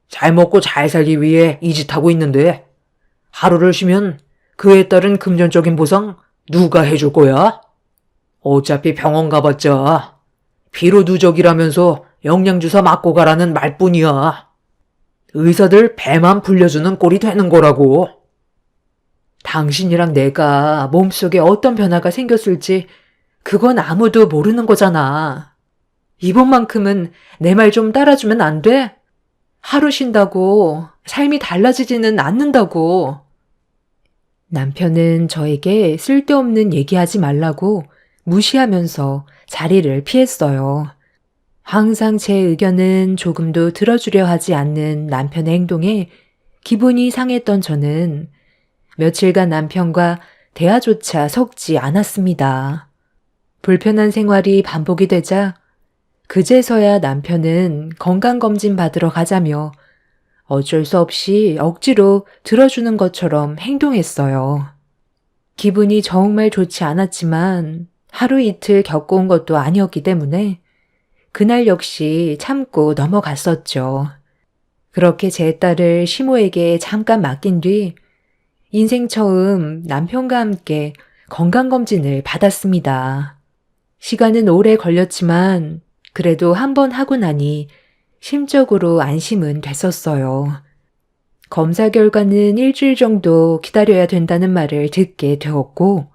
잘 먹고 잘 살기 위해 이 짓 하고 있는데 하루를 쉬면 그에 따른 금전적인 보상 누가 해줄 거야? 어차피 병원 가봤자 피로 누적이라면서 영양주사 맞고 가라는 말뿐이야. 의사들 배만 불려주는 꼴이 되는 거라고. 당신이랑 내가 몸속에 어떤 변화가 생겼을지 그건 아무도 모르는 거잖아. 이번만큼은 내 말 좀 따라주면 안 돼? 하루 쉰다고 삶이 달라지지는 않는다고. 남편은 저에게 쓸데없는 얘기하지 말라고 무시하면서 자리를 피했어요. 항상 제 의견은 조금도 들어주려 하지 않는 남편의 행동에 기분이 상했던 저는 며칠간 남편과 대화조차 섞지 않았습니다. 불편한 생활이 반복이 되자 그제서야 남편은 건강검진 받으러 가자며 어쩔 수 없이 억지로 들어주는 것처럼 행동했어요. 기분이 정말 좋지 않았지만 하루 이틀 겪어온 것도 아니었기 때문에 그날 역시 참고 넘어갔었죠. 그렇게 제 딸을 시모에게 잠깐 맡긴 뒤 인생 처음 남편과 함께 건강검진을 받았습니다. 시간은 오래 걸렸지만 그래도 한 번 하고 나니 심적으로 안심은 됐었어요. 검사 결과는 일주일 정도 기다려야 된다는 말을 듣게 되었고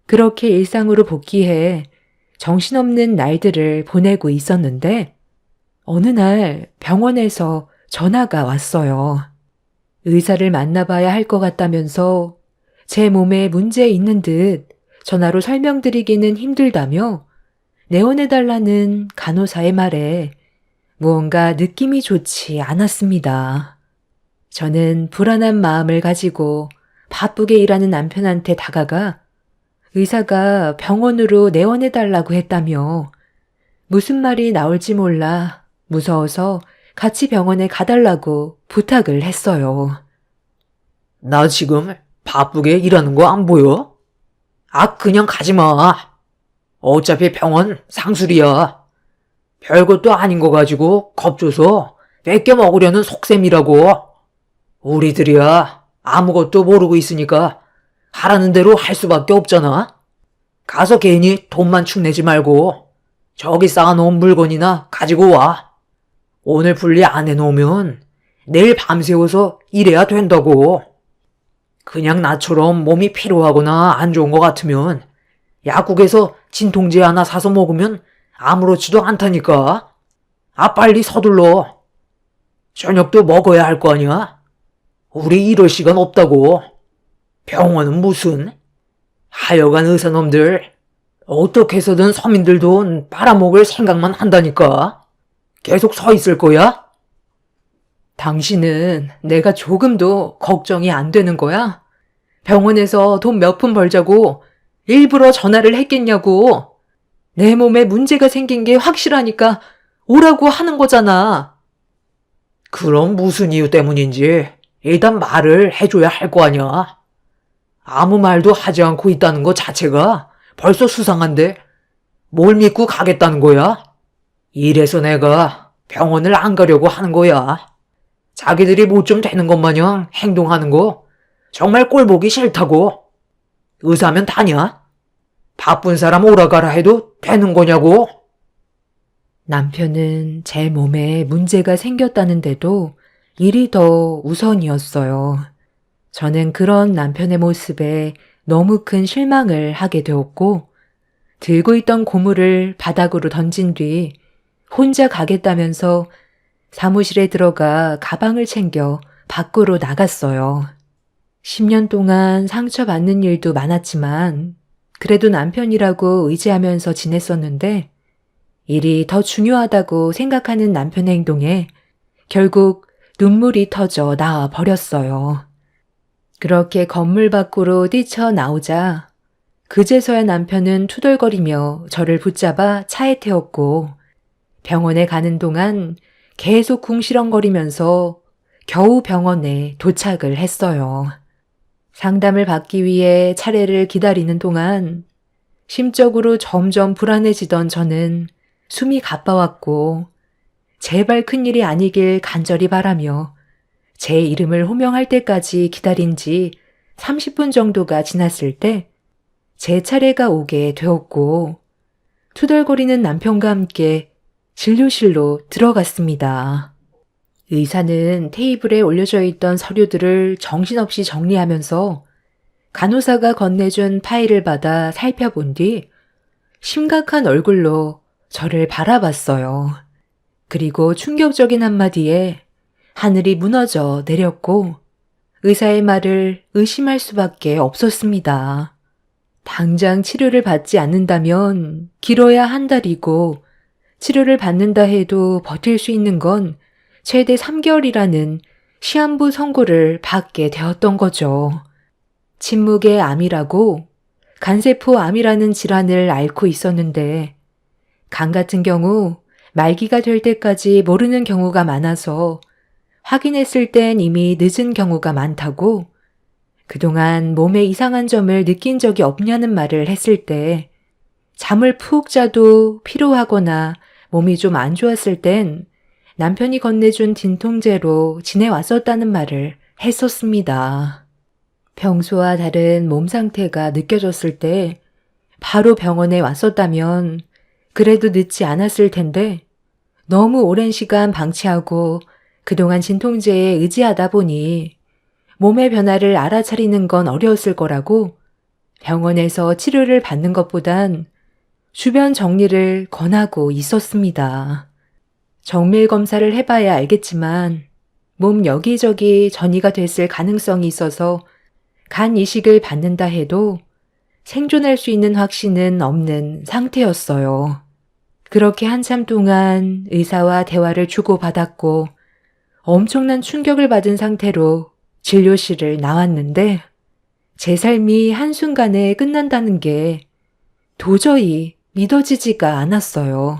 그렇게 일상으로 복귀해 정신없는 날들을 보내고 있었는데 어느 날 병원에서 전화가 왔어요. 의사를 만나봐야 할 것 같다면서 제 몸에 문제 있는 듯 전화로 설명드리기는 힘들다며 내원해달라는 간호사의 말에 무언가 느낌이 좋지 않았습니다. 저는 불안한 마음을 가지고 바쁘게 일하는 남편한테 다가가 의사가 병원으로 내원해달라고 했다며 무슨 말이 나올지 몰라 무서워서 같이 병원에 가달라고 부탁을 했어요. 나 지금 바쁘게 일하는 거 안 보여? 그냥 가지 마. 어차피 병원 상술이야. 별것도 아닌 거 가지고 겁줘서 뺏겨 먹으려는 속셈이라고. 우리들이야 아무것도 모르고 있으니까 하라는 대로 할 수밖에 없잖아. 가서 괜히 돈만 축내지 말고 저기 쌓아놓은 물건이나 가지고 와. 오늘 분리 안 해놓으면 내일 밤새워서 일해야 된다고. 그냥 나처럼 몸이 피로하거나 안 좋은 것 같으면 약국에서 진통제 하나 사서 먹으면 아무렇지도 않다니까. 빨리 서둘러. 저녁도 먹어야 할 거 아니야? 우리 이럴 시간 없다고. 병원은 무슨? 하여간 의사놈들 어떻게 해서든 서민들 돈 빨아먹을 생각만 한다니까. 계속 서 있을 거야? 당신은 내가 조금도 걱정이 안 되는 거야? 병원에서 돈 몇 푼 벌자고 일부러 전화를 했겠냐고. 내 몸에 문제가 생긴 게 확실하니까 오라고 하는 거잖아. 그럼 무슨 이유 때문인지 일단 말을 해줘야 할 거 아니야. 아무 말도 하지 않고 있다는 것 자체가 벌써 수상한데 뭘 믿고 가겠다는 거야? 이래서 내가 병원을 안 가려고 하는 거야. 자기들이 뭐 좀 되는 것 마냥 행동하는 거 정말 꼴보기 싫다고. 의사면 다냐? 바쁜 사람 오라가라 해도 되는 거냐고? 남편은 제 몸에 문제가 생겼다는데도 일이 더 우선이었어요. 저는 그런 남편의 모습에 너무 큰 실망을 하게 되었고, 들고 있던 고물을 바닥으로 던진 뒤 혼자 가겠다면서 사무실에 들어가 가방을 챙겨 밖으로 나갔어요. 10년 동안 상처받는 일도 많았지만 그래도 남편이라고 의지하면서 지냈었는데 일이 더 중요하다고 생각하는 남편의 행동에 결국 눈물이 터져 나와 버렸어요. 그렇게 건물 밖으로 뛰쳐나오자 그제서야 남편은 투덜거리며 저를 붙잡아 차에 태웠고 병원에 가는 동안 계속 궁시렁거리면서 겨우 병원에 도착을 했어요. 상담을 받기 위해 차례를 기다리는 동안 심적으로 점점 불안해지던 저는 숨이 가빠왔고 제발 큰일이 아니길 간절히 바라며 제 이름을 호명할 때까지 기다린 지 30분 정도가 지났을 때 제 차례가 오게 되었고 투덜거리는 남편과 함께 진료실로 들어갔습니다. 의사는 테이블에 올려져 있던 서류들을 정신없이 정리하면서 간호사가 건네준 파일을 받아 살펴본 뒤 심각한 얼굴로 저를 바라봤어요. 그리고 충격적인 한마디에 하늘이 무너져 내렸고 의사의 말을 의심할 수밖에 없었습니다. 당장 치료를 받지 않는다면 길어야 한 달이고 치료를 받는다 해도 버틸 수 있는 건 최대 3개월이라는 시한부 선고를 받게 되었던 거죠. 침묵의 암이라고 간세포 암이라는 질환을 앓고 있었는데 간 같은 경우 말기가 될 때까지 모르는 경우가 많아서 확인했을 땐 이미 늦은 경우가 많다고 그동안 몸에 이상한 점을 느낀 적이 없냐는 말을 했을 때 잠을 푹 자도 피로하거나 몸이 좀 안 좋았을 땐 남편이 건네준 진통제로 지내왔었다는 말을 했었습니다. 평소와 다른 몸 상태가 느껴졌을 때 바로 병원에 왔었다면 그래도 늦지 않았을 텐데 너무 오랜 시간 방치하고 그동안 진통제에 의지하다 보니 몸의 변화를 알아차리는 건 어려웠을 거라고 병원에서 치료를 받는 것보단 주변 정리를 권하고 있었습니다. 정밀 검사를 해봐야 알겠지만 몸 여기저기 전이가 됐을 가능성이 있어서 간 이식을 받는다 해도 생존할 수 있는 확신은 없는 상태였어요. 그렇게 한참 동안 의사와 대화를 주고받았고 엄청난 충격을 받은 상태로 진료실을 나왔는데 제 삶이 한순간에 끝난다는 게 도저히 믿어지지가 않았어요.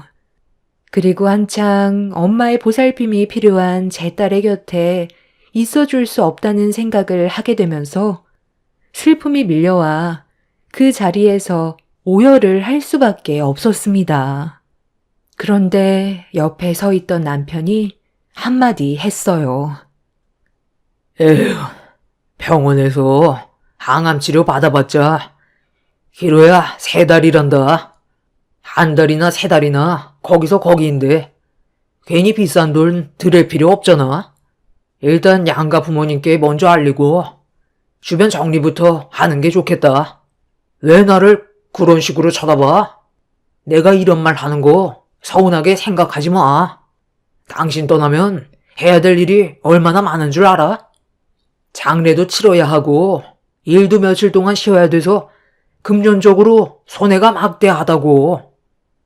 그리고 한창 엄마의 보살핌이 필요한 제 딸의 곁에 있어줄 수 없다는 생각을 하게 되면서 슬픔이 밀려와 그 자리에서 오열을 할 수밖에 없었습니다. 그런데 옆에 서 있던 남편이 한마디 했어요. 에휴, 병원에서 항암 치료 받아봤자 길어야 3달이란다. 1달이나 3달이나 거기서 거기인데 괜히 비싼 돈 들일 필요 없잖아. 일단 양가 부모님께 먼저 알리고 주변 정리부터 하는 게 좋겠다. 왜 나를 그런 식으로 쳐다봐? 내가 이런 말 하는 거 서운하게 생각하지 마. 당신 떠나면 해야 될 일이 얼마나 많은 줄 알아? 장례도 치러야 하고 일도 며칠 동안 쉬어야 돼서 금전적으로 손해가 막대하다고.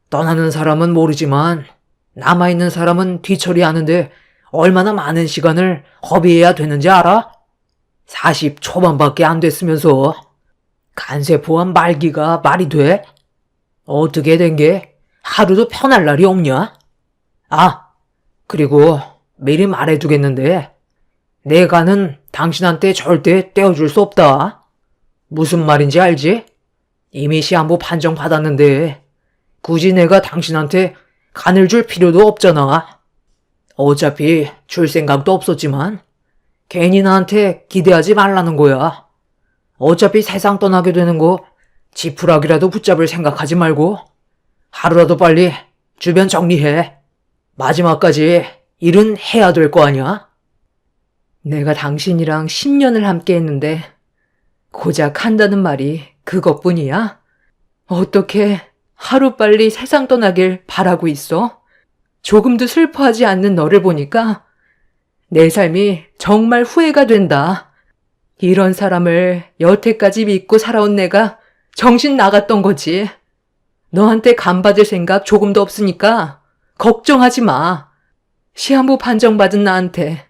떠나는 사람은 모르지만 남아있는 사람은 뒤처리하는데 얼마나 많은 시간을 허비해야 되는지 알아? 40 초반밖에 안 됐으면서 간세 포함 말기가 말이 돼? 어떻게 된 게 하루도 편할 날이 없냐? 아, 그리고 미리 말해두겠는데 내 간은 당신한테 절대 떼어줄 수 없다. 무슨 말인지 알지? 이미 시한부 판정 받았는데 굳이 내가 당신한테 간을 줄 필요도 없잖아. 어차피 줄 생각도 없었지만 괜히 나한테 기대하지 말라는 거야. 어차피 세상 떠나게 되는 거 지푸라기라도 붙잡을 생각하지 말고 하루라도 빨리 주변 정리해. 마지막까지 일은 해야 될 거 아니야? 내가 당신이랑 10년을 함께 했는데 고작 한다는 말이 그것뿐이야? 어떻게 하루빨리 세상 떠나길 바라고 있어? 조금도 슬퍼하지 않는 너를 보니까 내 삶이 정말 후회가 된다. 이런 사람을 여태까지 믿고 살아온 내가 정신 나갔던 거지. 너한테 간받을 생각 조금도 없으니까 걱정하지 마. 시한부 판정받은 나한테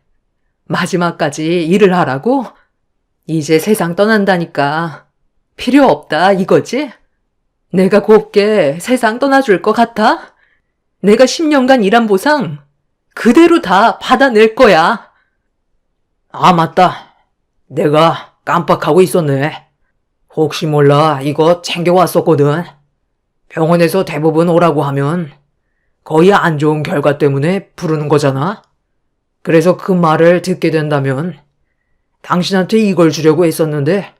마지막까지 일을 하라고? 이제 세상 떠난다니까 필요 없다 이거지? 내가 곱게 세상 떠나줄 것 같아? 내가 10년간 일한 보상 그대로 다 받아낼 거야. 아, 맞다. 내가 깜빡하고 있었네. 혹시 몰라 이거 챙겨왔었거든. 병원에서 대부분 오라고 하면 거의 안 좋은 결과 때문에 부르는 거잖아. 그래서 그 말을 듣게 된다면 당신한테 이걸 주려고 했었는데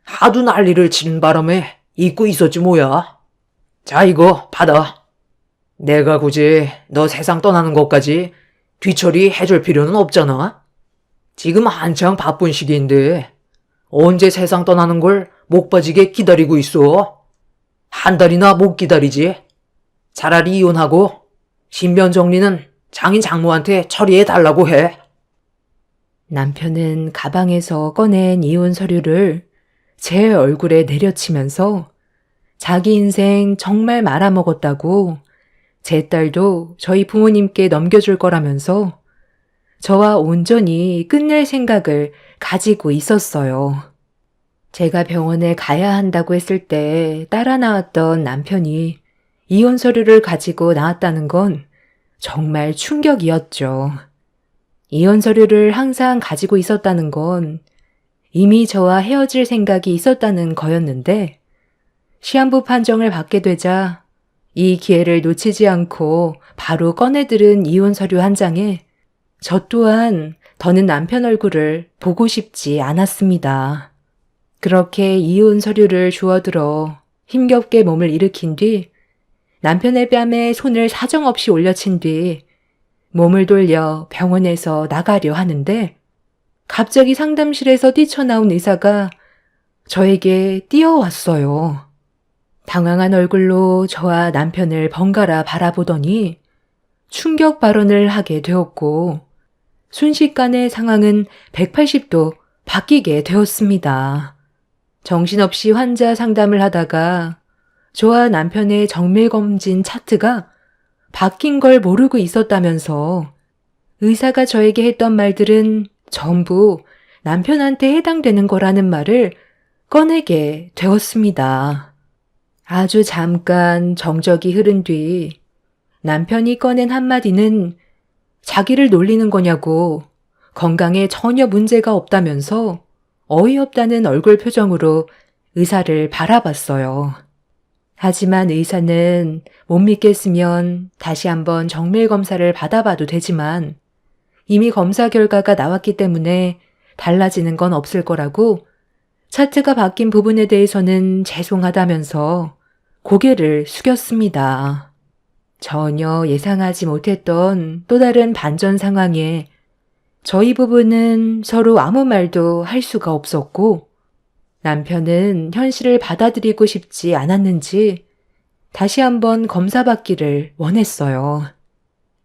하도 난리를 치는 바람에 잊고 있었지 뭐야. 자, 이거 받아. 내가 굳이 너 세상 떠나는 것까지 뒤처리 해줄 필요는 없잖아. 지금 한창 바쁜 시기인데 언제 세상 떠나는 걸 목 빠지게 기다리고 있어. 한 달이나 못 기다리지. 차라리 이혼하고 신변 정리는 장인 장모한테 처리해 달라고 해. 남편은 가방에서 꺼낸 이혼 서류를 제 얼굴에 내려치면서 자기 인생 정말 말아먹었다고 제 딸도 저희 부모님께 넘겨줄 거라면서 저와 온전히 끝낼 생각을 가지고 있었어요. 제가 병원에 가야 한다고 했을 때 따라 나왔던 남편이 이혼 서류를 가지고 나왔다는 건 정말 충격이었죠. 이혼 서류를 항상 가지고 있었다는 건 이미 저와 헤어질 생각이 있었다는 거였는데 시한부 판정을 받게 되자 이 기회를 놓치지 않고 바로 꺼내들은 이혼 서류 한 장에 저 또한 더는 남편 얼굴을 보고 싶지 않았습니다. 그렇게 이혼 서류를 주워들어 힘겹게 몸을 일으킨 뒤 남편의 뺨에 손을 사정없이 올려친 뒤 몸을 돌려 병원에서 나가려 하는데 갑자기 상담실에서 뛰쳐나온 의사가 저에게 뛰어왔어요. 당황한 얼굴로 저와 남편을 번갈아 바라보더니 충격 발언을 하게 되었고 순식간에 상황은 180도 바뀌게 되었습니다. 정신없이 환자 상담을 하다가 저와 남편의 정밀검진 차트가 바뀐 걸 모르고 있었다면서 의사가 저에게 했던 말들은 전부 남편한테 해당되는 거라는 말을 꺼내게 되었습니다. 아주 잠깐 정적이 흐른 뒤 남편이 꺼낸 한마디는 자기를 놀리는 거냐고 건강에 전혀 문제가 없다면서 어이없다는 얼굴 표정으로 의사를 바라봤어요. 하지만 의사는 못 믿겠으면 다시 한번 정밀 검사를 받아봐도 되지만 이미 검사 결과가 나왔기 때문에 달라지는 건 없을 거라고 차트가 바뀐 부분에 대해서는 죄송하다면서 고개를 숙였습니다. 전혀 예상하지 못했던 또 다른 반전 상황에 저희 부부는 서로 아무 말도 할 수가 없었고 남편은 현실을 받아들이고 싶지 않았는지 다시 한번 검사받기를 원했어요.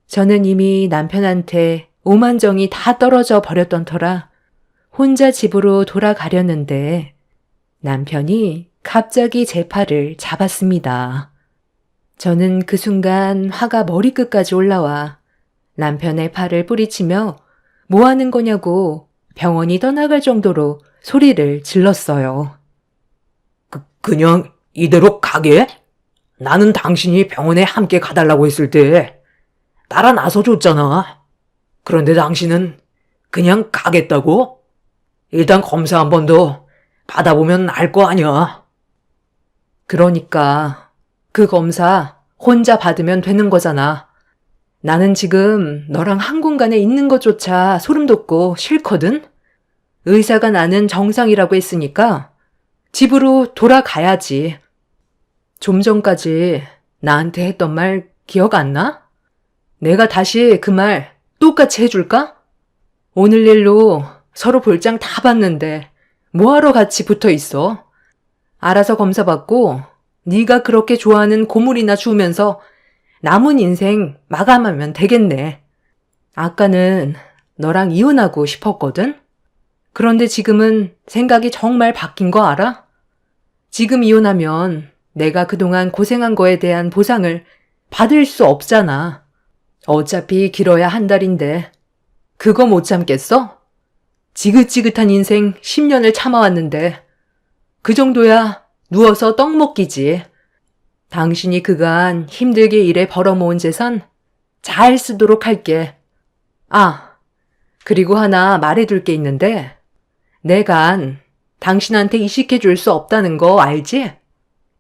저는 이미 남편한테 오만정이 다 떨어져 버렸던 터라 혼자 집으로 돌아가려는데 남편이 갑자기 제 팔을 잡았습니다. 저는 그 순간 화가 머리끝까지 올라와 남편의 팔을 뿌리치며 뭐 하는 거냐고 병원이 떠나갈 정도로 소리를 질렀어요. 그냥 이대로 가게? 나는 당신이 병원에 함께 가달라고 했을 때 따라 나서 줬잖아. 그런데 당신은 그냥 가겠다고? 일단 검사 한 번 더 받아보면 알 거 아니야. 그러니까 그 검사 혼자 받으면 되는 거잖아. 나는 지금 너랑 한 공간에 있는 것조차 소름 돋고 싫거든? 의사가 나는 정상이라고 했으니까 집으로 돌아가야지. 좀 전까지 나한테 했던 말 기억 안 나? 내가 다시 그 말 똑같이 해줄까? 오늘 일로 서로 볼장 다 봤는데 뭐하러 같이 붙어 있어? 알아서 검사 받고 네가 그렇게 좋아하는 고물이나 주우면서 남은 인생 마감하면 되겠네. 아까는 너랑 이혼하고 싶었거든? 그런데 지금은 생각이 정말 바뀐 거 알아? 지금 이혼하면 내가 그동안 고생한 거에 대한 보상을 받을 수 없잖아. 어차피 길어야 한 달인데 그거 못 참겠어? 지긋지긋한 인생 10년을 참아왔는데 그 정도야 누워서 떡 먹기지. 당신이 그간 힘들게 일해 벌어모은 재산 잘 쓰도록 할게. 아, 그리고 하나 말해둘 게 있는데 내간 당신한테 이식해줄 수 없다는 거 알지?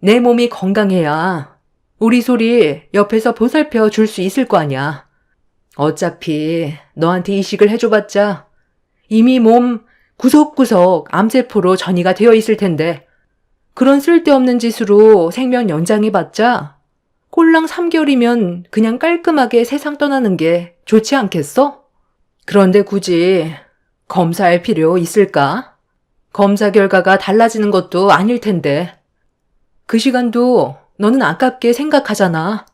내 몸이 건강해야 우리 소리 옆에서 보살펴 줄 수 있을 거 아니야. 어차피 너한테 이식을 해줘봤자 이미 몸 구석구석 암세포로 전이가 되어 있을 텐데 그런 쓸데없는 짓으로 생명 연장해봤자 꼴랑 3개월이면 그냥 깔끔하게 세상 떠나는 게 좋지 않겠어? 그런데 굳이 검사할 필요 있을까? 검사 결과가 달라지는 것도 아닐 텐데 그 시간도 너는 아깝게 생각하잖아.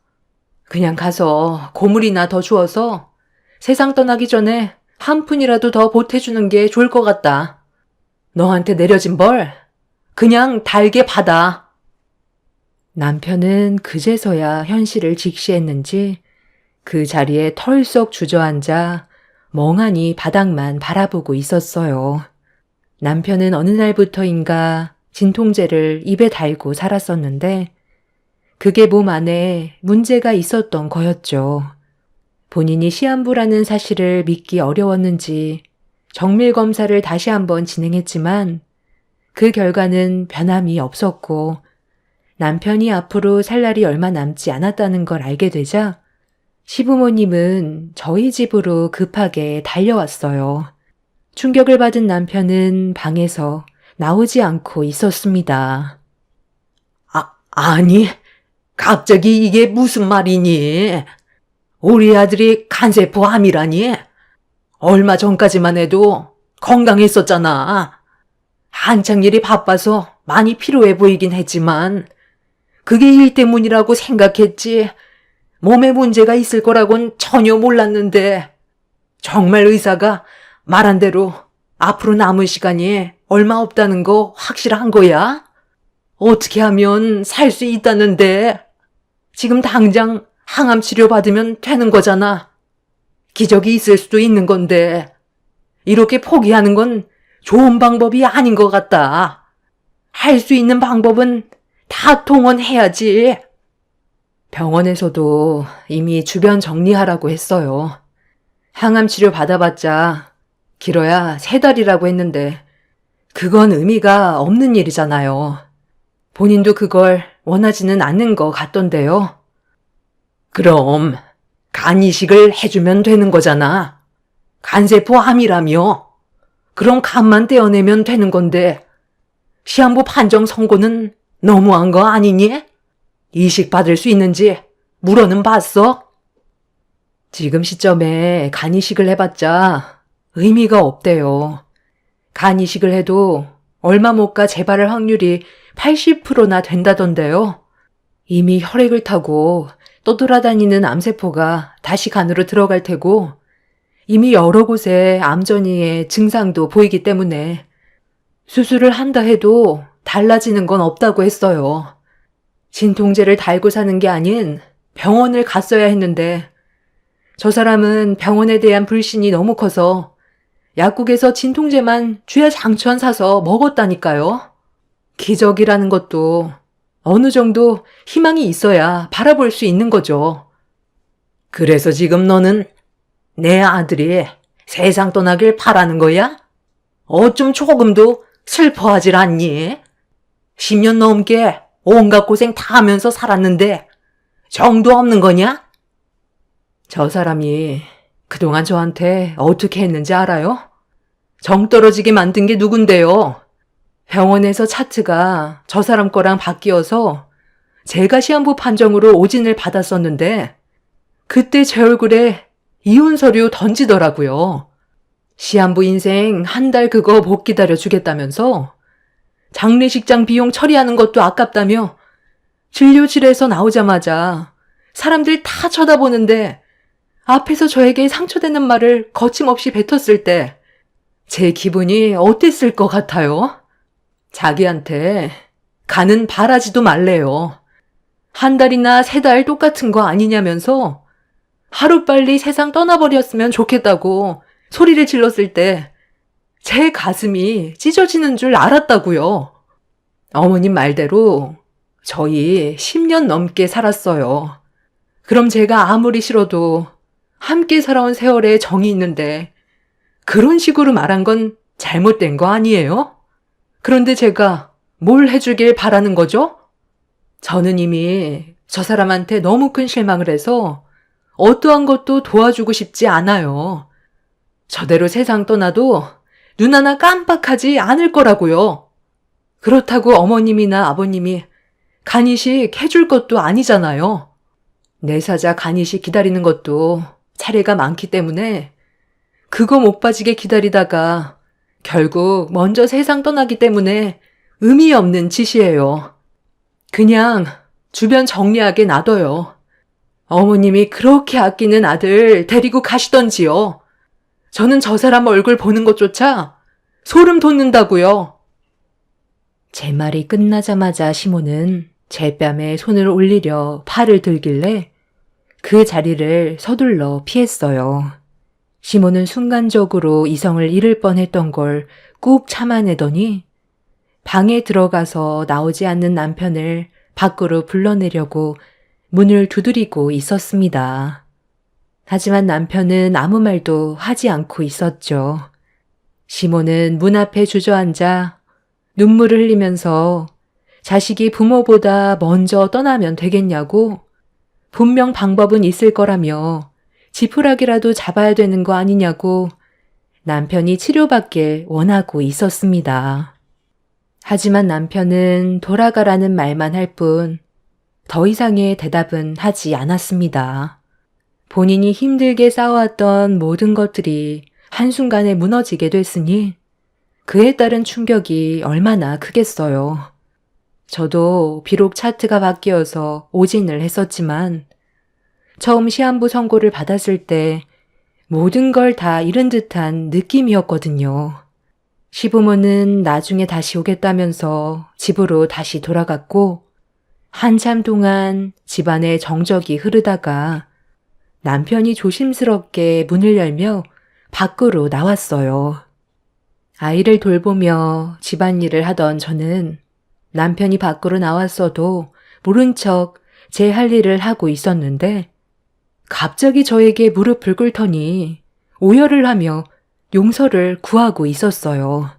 그냥 가서 고물이나 더 주워서 세상 떠나기 전에 한 푼이라도 더 보태주는 게 좋을 것 같다. 너한테 내려진 벌 그냥 달게 받아. 남편은 그제서야 현실을 직시했는지 그 자리에 털썩 주저앉아 멍하니 바닥만 바라보고 있었어요. 남편은 어느 날부터인가 진통제를 입에 달고 살았었는데 그게 몸 안에 문제가 있었던 거였죠. 본인이 시한부라는 사실을 믿기 어려웠는지 정밀 검사를 다시 한번 진행했지만 그 결과는 변함이 없었고 남편이 앞으로 살 날이 얼마 남지 않았다는 걸 알게 되자 시부모님은 저희 집으로 급하게 달려왔어요. 충격을 받은 남편은 방에서 나오지 않고 있었습니다. 아니, 갑자기 이게 무슨 말이니? 우리 아들이 간세포 암이라니? 얼마 전까지만 해도 건강했었잖아. 한창 일이 바빠서 많이 피로해 보이긴 했지만 그게 일 때문이라고 생각했지 몸에 문제가 있을 거라곤 전혀 몰랐는데 정말 의사가 말한 대로 앞으로 남은 시간이 얼마 없다는 거 확실한 거야? 어떻게 하면 살 수 있다는데 지금 당장 항암 치료 받으면 되는 거잖아. 기적이 있을 수도 있는 건데 이렇게 포기하는 건 좋은 방법이 아닌 것 같다. 할 수 있는 방법은 다 동원해야지. 병원에서도 이미 주변 정리하라고 했어요. 항암 치료 받아봤자 길어야 3달이라고 했는데 그건 의미가 없는 일이잖아요. 본인도 그걸 원하지는 않는 것 같던데요. 그럼 간 이식을 해주면 되는 거잖아. 간세포 암이라며. 그럼 간만 떼어내면 되는 건데 시한부 판정 선고는 너무한 거 아니니? 이식 받을 수 있는지 물어는 봤어? 지금 시점에 간 이식을 해봤자 의미가 없대요. 간 이식을 해도 얼마 못 가 재발할 확률이 80%나 된다던데요. 이미 혈액을 타고 떠돌아다니는 암세포가 다시 간으로 들어갈 테고 이미 여러 곳에 암전이의 증상도 보이기 때문에 수술을 한다 해도 달라지는 건 없다고 저 사람은 병원에 대한 불신이 너무 커서 약국에서 진통제만 쥐야장천 사서 먹었다니까요. 기적이라는 것도 어느 정도 희망이 있어야 바라볼 수 있는 거죠. 그래서 지금 너는 내 아들이 세상 떠나길 바라는 거야? 어쩜 조금도 슬퍼하질 않니? 10년 넘게 온갖 고생 다 하면서 살았는데 정도 없는 거냐? 저 사람이 그동안 저한테 어떻게 했는지 알아요? 정 떨어지게 만든 게 누군데요? 병원에서 차트가 저 사람 거랑 바뀌어서 제가 시한부 판정으로 오진을 받았었는데 그때 제 얼굴에 이혼 서류 던지더라고요. 시한부 인생 한 달 그거 못 기다려 주겠다면서 장례식장 비용 처리하는 것도 아깝다며 진료실에서 나오자마자 사람들 다 쳐다보는데 앞에서 저에게 상처되는 말을 거침없이 뱉었을 때 제 기분이 어땠을 것 같아요? 자기한테 가는 바라지도 말래요. 한 달이나 3달 똑같은 거 아니냐면서 하루빨리 세상 떠나버렸으면 좋겠다고 소리를 질렀을 때 제 가슴이 찢어지는 줄 알았다고요. 어머님 말대로 저희 10년 넘게 살았어요. 그럼 제가 아무리 싫어도 함께 살아온 세월에 정이 있는데 그런 식으로 말한 건 잘못된 거 아니에요? 그런데 제가 뭘 해주길 바라는 거죠? 저는 이미 저 사람한테 너무 큰 실망을 해서 어떠한 것도 도와주고 싶지 않아요. 저대로 세상 떠나도 눈 하나 깜빡하지 않을 거라고요. 그렇다고 어머님이나 아버님이 간이식 해줄 것도 아니잖아요. 내 사자 간이식 기다리는 것도 차례가 많기 때문에 그거 못 빠지게 기다리다가 결국 먼저 세상 떠나기 때문에 의미 없는 짓이에요. 그냥 주변 정리하게 놔둬요. 어머님이 그렇게 아끼는 아들 데리고 가시던지요. 저는 저 사람 얼굴 보는 것조차 소름 돋는다고요. 제 말이 끝나자마자 시몬은 제 뺨에 손을 올리려 팔을 들길래 그 자리를 서둘러 피했어요. 시몬은 순간적으로 이성을 잃을 뻔했던 걸 꾹 참아내더니 방에 들어가서 나오지 않는 남편을 밖으로 불러내려고 문을 두드리고 있었습니다. 하지만 남편은 아무 말도 하지 않고 있었죠. 시몬은 문 앞에 주저앉아 눈물을 흘리면서 자식이 부모보다 먼저 떠나면 되겠냐고 분명 방법은 있을 거라며 지푸라기라도 잡아야 되는 거 아니냐고 남편이 치료받길 원하고 있었습니다. 하지만 남편은 돌아가라는 말만 할 뿐 더 이상의 대답은 하지 않았습니다. 본인이 힘들게 쌓아왔던 모든 것들이 한순간에 무너지게 됐으니 그에 따른 충격이 얼마나 크겠어요. 저도 비록 차트가 바뀌어서 오진을 했었지만 처음 시한부 선고를 받았을 때 모든 걸 다 잃은 듯한 느낌이었거든요. 시부모는 나중에 다시 오겠다면서 집으로 다시 돌아갔고 한참 동안 집안에 정적이 흐르다가 남편이 조심스럽게 문을 열며 밖으로 나왔어요. 아이를 돌보며 집안일을 하던 저는 남편이 밖으로 나왔어도 모른 척 제 할 일을 하고 있었는데 갑자기 저에게 무릎을 꿇더니 오열을 하며 용서를 구하고 있었어요.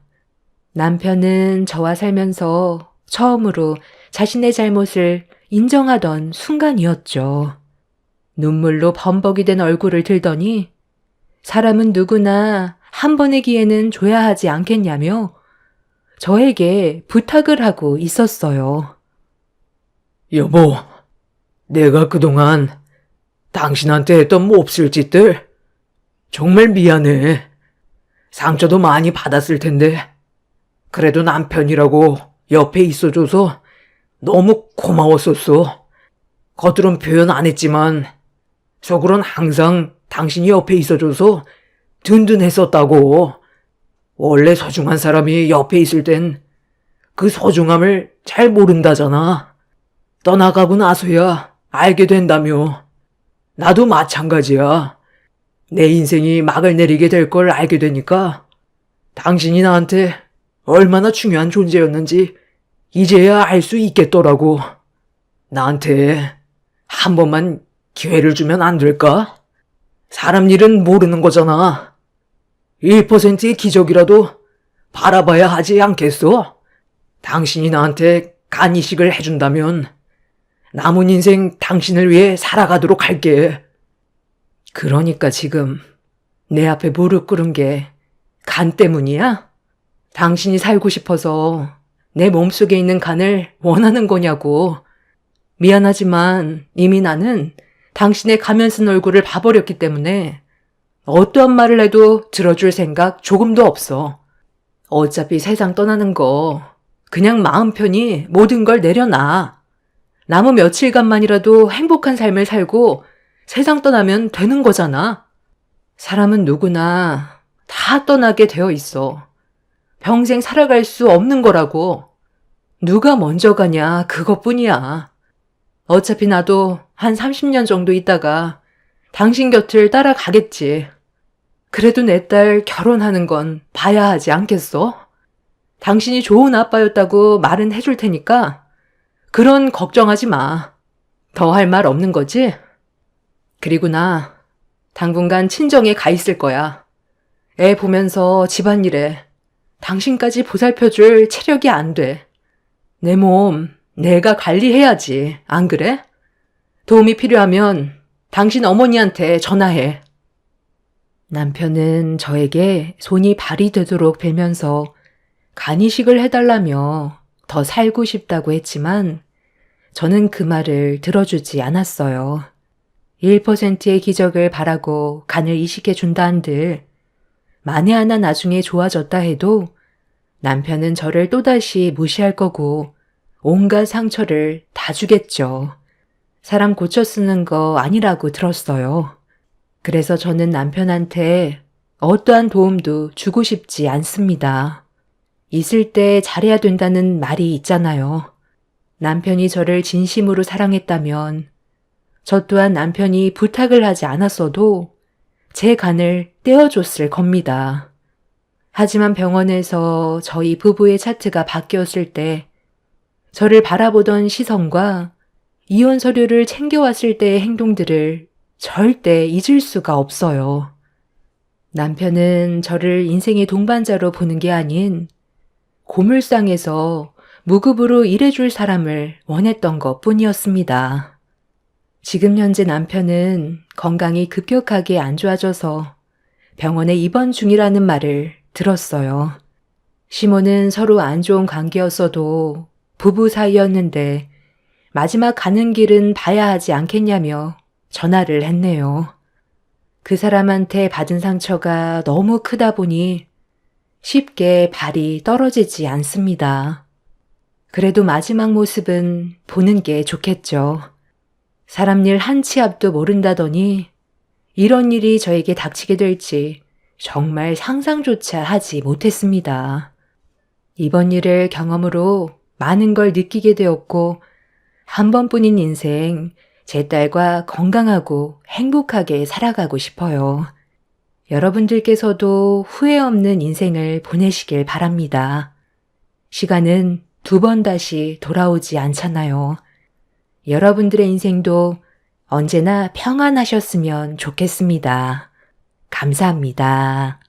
남편은 저와 살면서 처음으로 자신의 잘못을 인정하던 순간이었죠. 눈물로 범벅이 된 얼굴을 들더니 사람은 누구나 한 번의 기회는 줘야 하지 않겠냐며 저에게 부탁을 하고 있었어요. 여보, 내가 그동안 당신한테 했던 몹쓸 짓들 정말 미안해. 상처도 많이 받았을 텐데 그래도 남편이라고 옆에 있어줘서 너무 고마웠었어. 겉으론 표현 안 했지만 속으론 항상 당신이 옆에 있어줘서 든든했었다고. 원래 소중한 사람이 옆에 있을 땐 그 소중함을 잘 모른다잖아. 떠나가고 나서야 알게 된다며. 나도 마찬가지야. 내 인생이 막을 내리게 될 걸 알게 되니까 당신이 나한테 얼마나 중요한 존재였는지 이제야 알 수 있겠더라고. 나한테 한 번만 기회를 주면 안 될까? 사람 일은 모르는 거잖아. 1%의 기적이라도 바라봐야 하지 않겠어? 당신이 나한테 간 이식을 해준다면 남은 인생 당신을 위해 살아가도록 할게. 그러니까 지금 내 앞에 무릎 꿇은 게 간 때문이야? 당신이 살고 싶어서 내 몸속에 있는 간을 원하는 거냐고. 미안하지만 이미 나는 당신의 가면 쓴 얼굴을 봐버렸기 때문에 어떠한 말을 해도 들어줄 생각 조금도 없어. 어차피 세상 떠나는 거 그냥 마음 편히 모든 걸 내려놔. 남은 며칠간만이라도 행복한 삶을 살고 세상 떠나면 되는 거잖아. 사람은 누구나 다 떠나게 되어 있어. 평생 살아갈 수 없는 거라고. 누가 먼저 가냐 그것뿐이야. 어차피 나도 한 30년 정도 있다가 당신 곁을 따라가겠지. 그래도 내 딸 결혼하는 건 봐야 하지 않겠어? 당신이 좋은 아빠였다고 말은 해줄 테니까 그런 걱정하지 마. 더 할 말 없는 거지? 그리고 나 당분간 친정에 가 있을 거야. 애 보면서 집안일에 당신까지 보살펴줄 체력이 안 돼. 내 몸 내가 관리해야지. 안 그래? 도움이 필요하면 당신 어머니한테 전화해. 남편은 저에게 손이 발이 되도록 빌면서 간이식을 해달라며 더 살고 싶다고 했지만 저는 그 말을 들어주지 않았어요. 1%의 기적을 바라고 간을 이식해 준다 한들 만에 하나 나중에 좋아졌다 해도 남편은 저를 또다시 무시할 거고 온갖 상처를 다 주겠죠. 사람 고쳐 쓰는 거 아니라고 들었어요. 그래서 저는 남편한테 어떠한 도움도 주고 싶지 않습니다. 있을 때 잘해야 된다는 말이 있잖아요. 남편이 저를 진심으로 사랑했다면 저 또한 남편이 부탁을 하지 않았어도 제 간을 떼어줬을 겁니다. 하지만 병원에서 저희 부부의 차트가 바뀌었을 때 저를 바라보던 시선과 이혼 서류를 챙겨왔을 때의 행동들을 절대 잊을 수가 없어요. 남편은 저를 인생의 동반자로 보는 게 아닌 고물상에서 무급으로 일해줄 사람을 원했던 것 뿐이었습니다. 지금 현재 남편은 건강이 급격하게 안 좋아져서 병원에 입원 중이라는 말을 들었어요. 시모는 서로 안 좋은 관계였어도 부부 사이였는데 마지막 가는 길은 봐야 하지 않겠냐며 전화를 했네요. 그 사람한테 받은 상처가 너무 크다 보니 쉽게 발이 떨어지지 않습니다. 그래도 마지막 모습은 보는 게 좋겠죠. 사람 일 한 치 앞도 모른다더니 이런 일이 저에게 닥치게 될지 정말 상상조차 하지 못했습니다. 이번 일을 경험으로 많은 걸 느끼게 되었고 한 번뿐인 인생 제 딸과 건강하고 행복하게 살아가고 싶어요. 여러분들께서도 후회 없는 인생을 보내시길 바랍니다. 시간은 2번 다시 돌아오지 않잖아요. 여러분들의 인생도 언제나 평안하셨으면 좋겠습니다. 감사합니다.